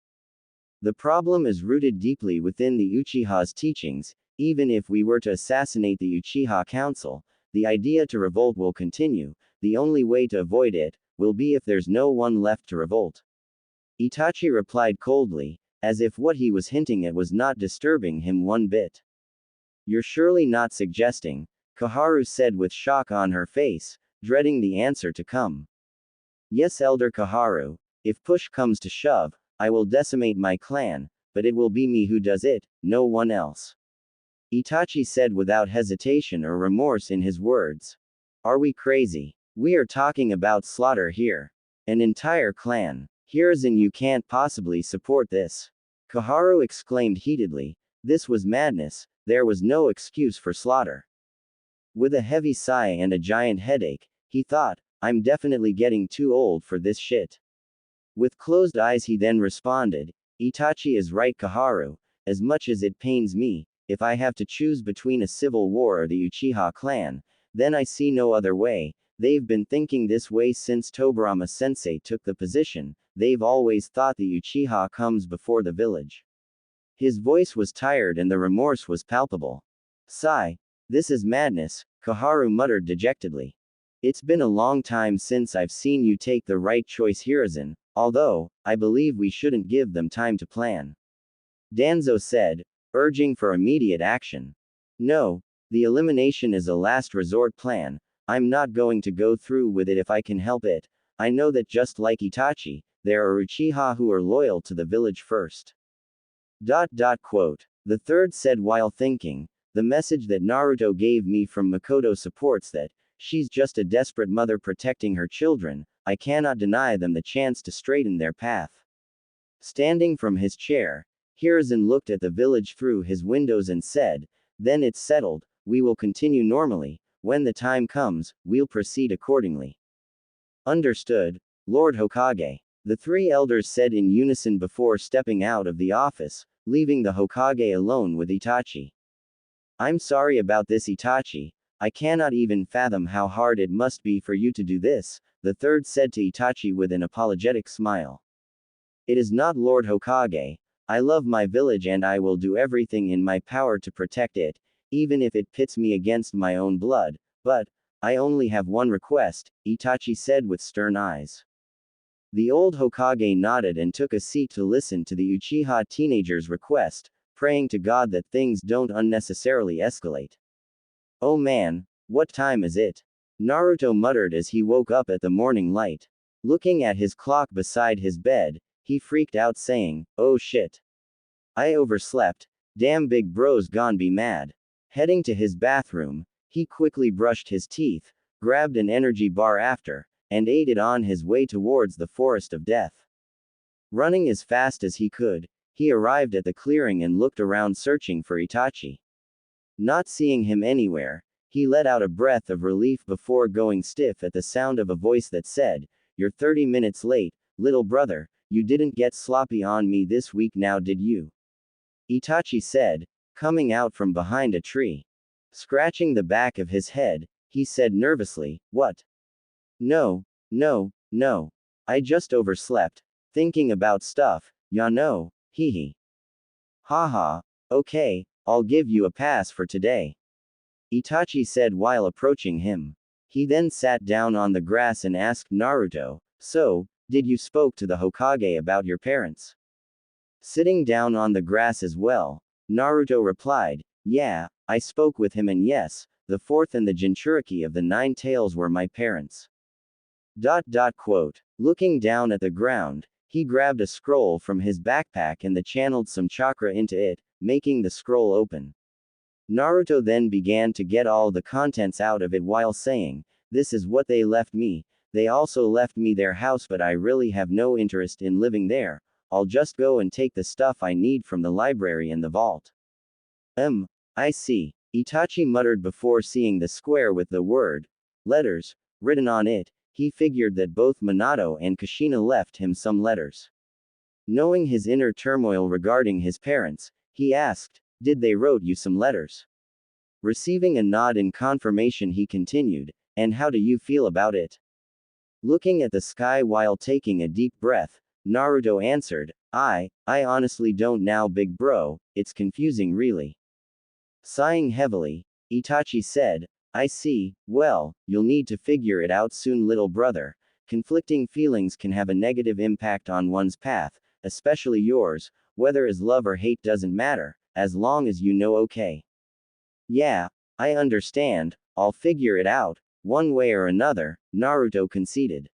The problem is rooted deeply within the Uchiha's teachings. Even if we were to assassinate the Uchiha council, the idea to revolt will continue. The only way to avoid it will be if there's no one left to revolt. Itachi replied coldly, as if what he was hinting at was not disturbing him one bit. You're surely not suggesting, Koharu said with shock on her face, dreading the answer to come. Yes, Elder Koharu, if push comes to shove, I will decimate my clan, but it will be me who does it, no one else. Itachi said without hesitation or remorse in his words. Are we crazy? We are talking about slaughter here. An entire clan. Hiruzen, you can't possibly support this. Koharu exclaimed heatedly. This was madness, there was no excuse for slaughter. With a heavy sigh and a giant headache, he thought, I'm definitely getting too old for this shit. With closed eyes he then responded, Itachi is right, Koharu, as much as it pains me, if I have to choose between a civil war or the Uchiha clan, then I see no other way. They've been thinking this way since Tobirama sensei took the position, they've always thought the Uchiha comes before the village. His voice was tired and the remorse was palpable. Sigh. This is madness, Koharu muttered dejectedly. It's been a long time since I've seen you take the right choice, Hiruzen, although, I believe we shouldn't give them time to plan. Danzo said, urging for immediate action. No, the elimination is a last resort plan, I'm not going to go through with it if I can help it. I know that just like Itachi, there are Uchiha who are loyal to the village first. Quote. The third said while thinking, the message that Naruto gave me from Makoto supports that. She's just a desperate mother protecting her children. I cannot deny them the chance to straighten their path. Standing from his chair, Hiruzen looked at the village through his windows and said, then it's settled, we will continue normally. When the time comes, we'll proceed accordingly. Understood, Lord Hokage. The three elders said in unison before stepping out of the office, leaving the Hokage alone with Itachi. I'm sorry about this, Itachi. I cannot even fathom how hard it must be for you to do this, the third said to Itachi with an apologetic smile. It is not, Lord Hokage. I love my village and I will do everything in my power to protect it, even if it pits me against my own blood, but I only have one request, Itachi said with stern eyes. The old Hokage nodded and took a seat to listen to the Uchiha teenager's request, praying to God that things don't unnecessarily escalate. Oh man, what time is it? Naruto muttered as he woke up at the morning light. Looking at his clock beside his bed, he freaked out saying, oh shit. I overslept, damn big bro's gone be mad. Heading to his bathroom, he quickly brushed his teeth, grabbed an energy bar after, and ate it on his way towards the forest of death. Running as fast as he could, he arrived at the clearing and looked around searching for Itachi. Not seeing him anywhere, he let out a breath of relief before going stiff at the sound of a voice that said, you're 30 minutes late, little brother, you didn't get sloppy on me this week now did you? Itachi said, coming out from behind a tree. Scratching the back of his head, he said nervously, what? No. I just overslept, thinking about stuff, ya know, hee hee. Haha, okay, I'll give you a pass for today. Itachi said while approaching him. He then sat down on the grass and asked Naruto, so, did you spoke to the Hokage about your parents? Sitting down on the grass as well, Naruto replied, yeah, I spoke with him and yes, the fourth and the Jinchuriki of the 9 tails were my parents. Quote. Looking down at the ground, he grabbed a scroll from his backpack and channeled some chakra into it, making the scroll open. Naruto then began to get all the contents out of it while saying, this is what they left me, they also left me their house but I really have no interest in living there, I'll just go and take the stuff I need from the library and the vault. I see, Itachi muttered before seeing the square with the word, letters, written on it. He figured that both Minato and Kushina left him some letters. Knowing his inner turmoil regarding his parents, he asked, did they wrote you some letters? Receiving a nod in confirmation he continued, and how do you feel about it? Looking at the sky while taking a deep breath, Naruto answered, I honestly don't now big bro, it's confusing really. Sighing heavily, Itachi said, I see, well, you'll need to figure it out soon little brother, conflicting feelings can have a negative impact on one's path, especially yours, whether as love or hate doesn't matter, as long as you know okay. Yeah, I understand, I'll figure it out, one way or another, Naruto conceded.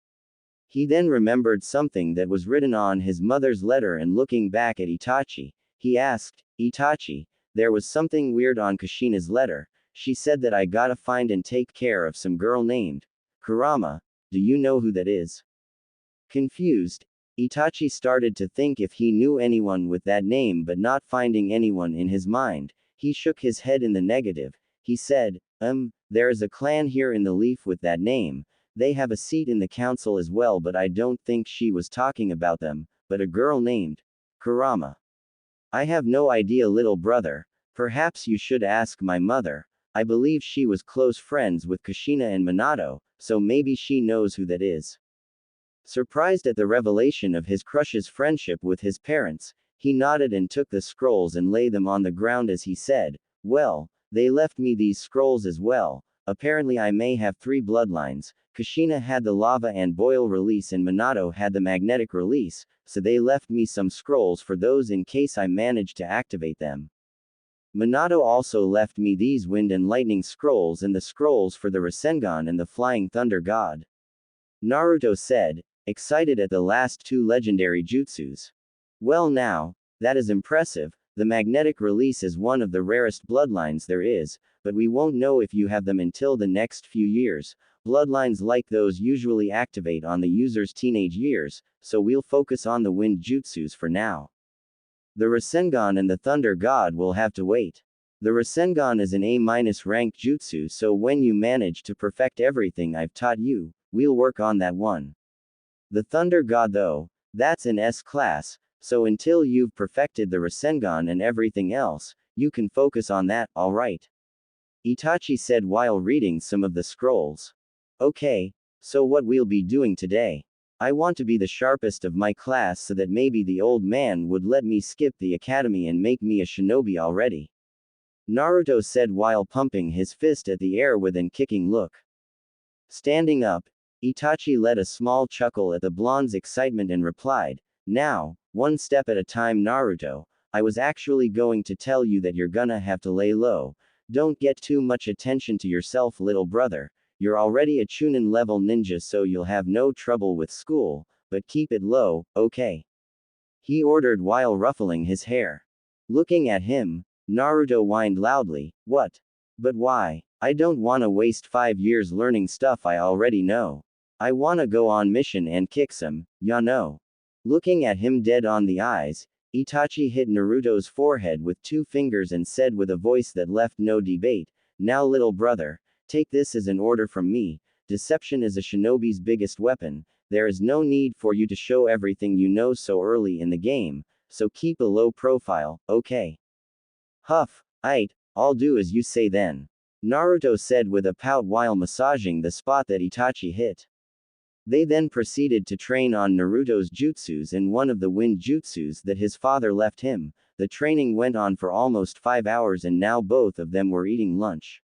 He then remembered something that was written on his mother's letter and looking back at Itachi, he asked, Itachi, there was something weird on Kushina's letter. She said that I gotta find and take care of some girl named Kurama. Do you know who that is? Confused, Itachi started to think if he knew anyone with that name but not finding anyone in his mind, he shook his head in the negative. He said, there is a clan here in the Leaf with that name. They have a seat in the council as well but I don't think she was talking about them, but a girl named Kurama. I have no idea little brother, perhaps you should ask my mother. I believe she was close friends with Kushina and Minato, so maybe she knows who that is. Surprised at the revelation of his crush's friendship with his parents, he nodded and took the scrolls and laid them on the ground as he said, well, they left me these scrolls as well, apparently I may have 3 bloodlines, Kushina had the lava and boil release and Minato had the magnetic release, so they left me some scrolls for those in case I managed to activate them. Minato also left me these wind and lightning scrolls and the scrolls for the Rasengan and the flying thunder god. Naruto said, excited at the last two legendary jutsus. Well now, that is impressive. The magnetic release is one of the rarest bloodlines there is, but we won't know if you have them until the next few years. Bloodlines like those usually activate on the user's teenage years, so we'll focus on the wind jutsus for now. The Rasengan and the Thunder God will have to wait. The Rasengan is an A- rank jutsu, so when you manage to perfect everything I've taught you, we'll work on that one. The Thunder God though, that's an S class, so until you've perfected the Rasengan and everything else, you can focus on that, alright? Itachi said while reading some of the scrolls. Okay, so what we'll be doing today. I want to be the sharpest of my class so that maybe the old man would let me skip the academy and make me a shinobi already. Naruto said while pumping his fist at the air with an kicking look. Standing up, Itachi let a small chuckle at the blonde's excitement and replied, "Now, one step at a time Naruto, I was actually going to tell you that you're gonna have to lay low. Don't get too much attention to yourself, little brother. You're already a Chunin level ninja, so you'll have no trouble with school, but keep it low, okay?" He ordered while ruffling his hair. Looking at him, Naruto whined loudly, "What? But why? I don't wanna waste 5 years learning stuff I already know. I wanna go on mission and kick some, ya know." Looking at him dead on the eyes, Itachi hit Naruto's forehead with 2 fingers and said with a voice that left no debate, "Now little brother, take this as an order from me. Deception is a shinobi's biggest weapon. There is no need for you to show everything you know so early in the game, so keep a low profile, okay?" Huff, "Aight, I'll do as you say then," Naruto said with a pout while massaging the spot that Itachi hit. They then proceeded to train on Naruto's jutsus and one of the wind jutsus that his father left him. The training went on for almost 5 hours and now both of them were eating lunch.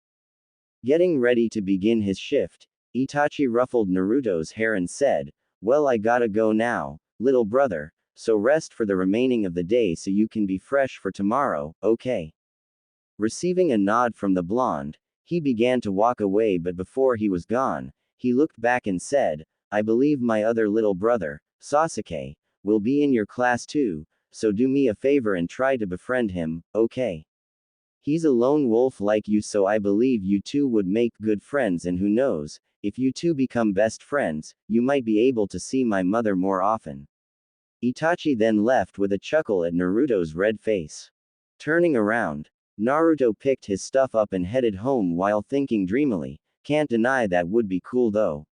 Getting ready to begin his shift, Itachi ruffled Naruto's hair and said, "Well, I gotta go now, little brother, so rest for the remaining of the day so you can be fresh for tomorrow, okay?" Receiving a nod from the blonde, he began to walk away, but before he was gone, he looked back and said, "I believe my other little brother, Sasuke, will be in your class too, so do me a favor and try to befriend him, okay? He's a lone wolf like you, so I believe you two would make good friends, and who knows, if you two become best friends, you might be able to see my mother more often." Itachi then left with a chuckle at Naruto's red face. Turning around, Naruto picked his stuff up and headed home while thinking dreamily, "Can't deny that would be cool though."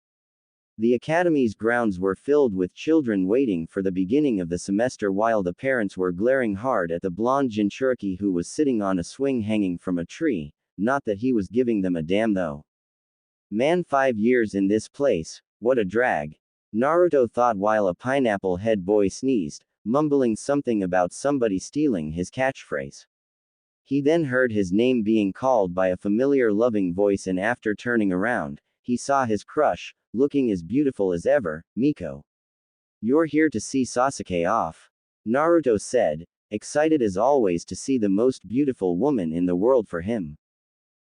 The academy's grounds were filled with children waiting for the beginning of the semester while the parents were glaring hard at the blonde Jinchuriki who was sitting on a swing hanging from a tree, not that he was giving them a damn though. Man, 5 years in this place, what a drag. Naruto thought while a pineapple head boy sneezed, mumbling something about somebody stealing his catchphrase. He then heard his name being called by a familiar loving voice, and after turning around, he saw his crush, looking as beautiful as ever, Miko. "You're here to see Sasuke off," Naruto said, excited as always to see the most beautiful woman in the world for him.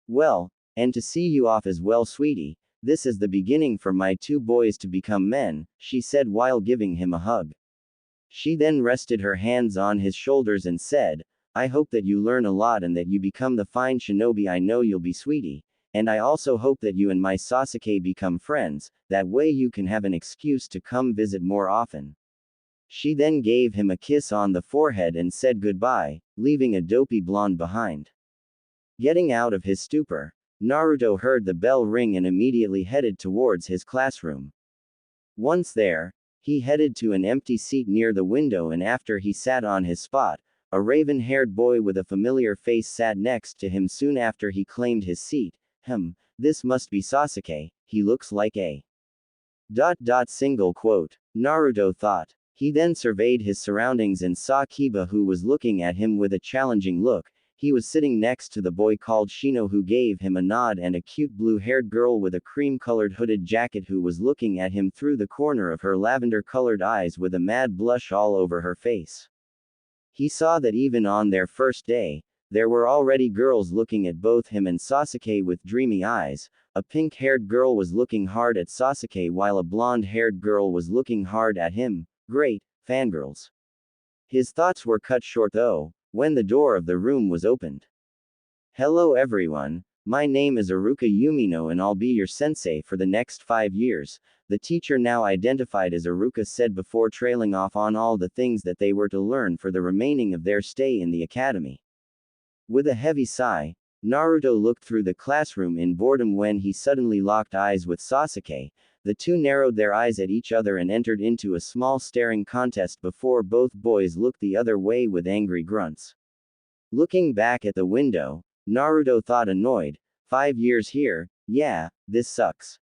"Well, and to see you off as well, sweetie. This is the beginning for my 2 boys to become men," she said while giving him a hug. She then rested her hands on his shoulders and said, "I hope that you learn a lot and that you become the fine shinobi I know you'll be, sweetie. And I also hope that you and my Sasuke become friends, that way you can have an excuse to come visit more often." She then gave him a kiss on the forehead and said goodbye, leaving a dopey blonde behind. Getting out of his stupor, Naruto heard the bell ring and immediately headed towards his classroom. Once there, he headed to an empty seat near the window, and after he sat on his spot, a raven-haired boy with a familiar face sat next to him soon after he claimed his seat. This must be Sasuke, he looks like a ... single quote, Naruto thought. He then surveyed his surroundings and saw Kiba, who was looking at him with a challenging look. He was sitting next to the boy called Shino, who gave him a nod, and a cute blue-haired girl with a cream-colored hooded jacket who was looking at him through the corner of her lavender-colored eyes with a mad blush all over her face. He saw that even on their first day, There were already girls looking at both him and Sasuke with dreamy eyes. A pink-haired girl was looking hard at Sasuke while a blonde-haired girl was looking hard at him. Great, fangirls. His thoughts were cut short though, when the door of the room was opened. Hello everyone, my name is Aruka Yumino and I'll be your sensei for the next 5 years, the teacher now identified as Aruka said before trailing off on all the things that they were to learn for the remaining of their stay in the academy. With a heavy sigh, Naruto looked through the classroom in boredom when he suddenly locked eyes with Sasuke. The two narrowed their eyes at each other and entered into a small staring contest before both boys looked the other way with angry grunts. Looking back at the window, Naruto thought annoyed, 5 years here, yeah, this sucks.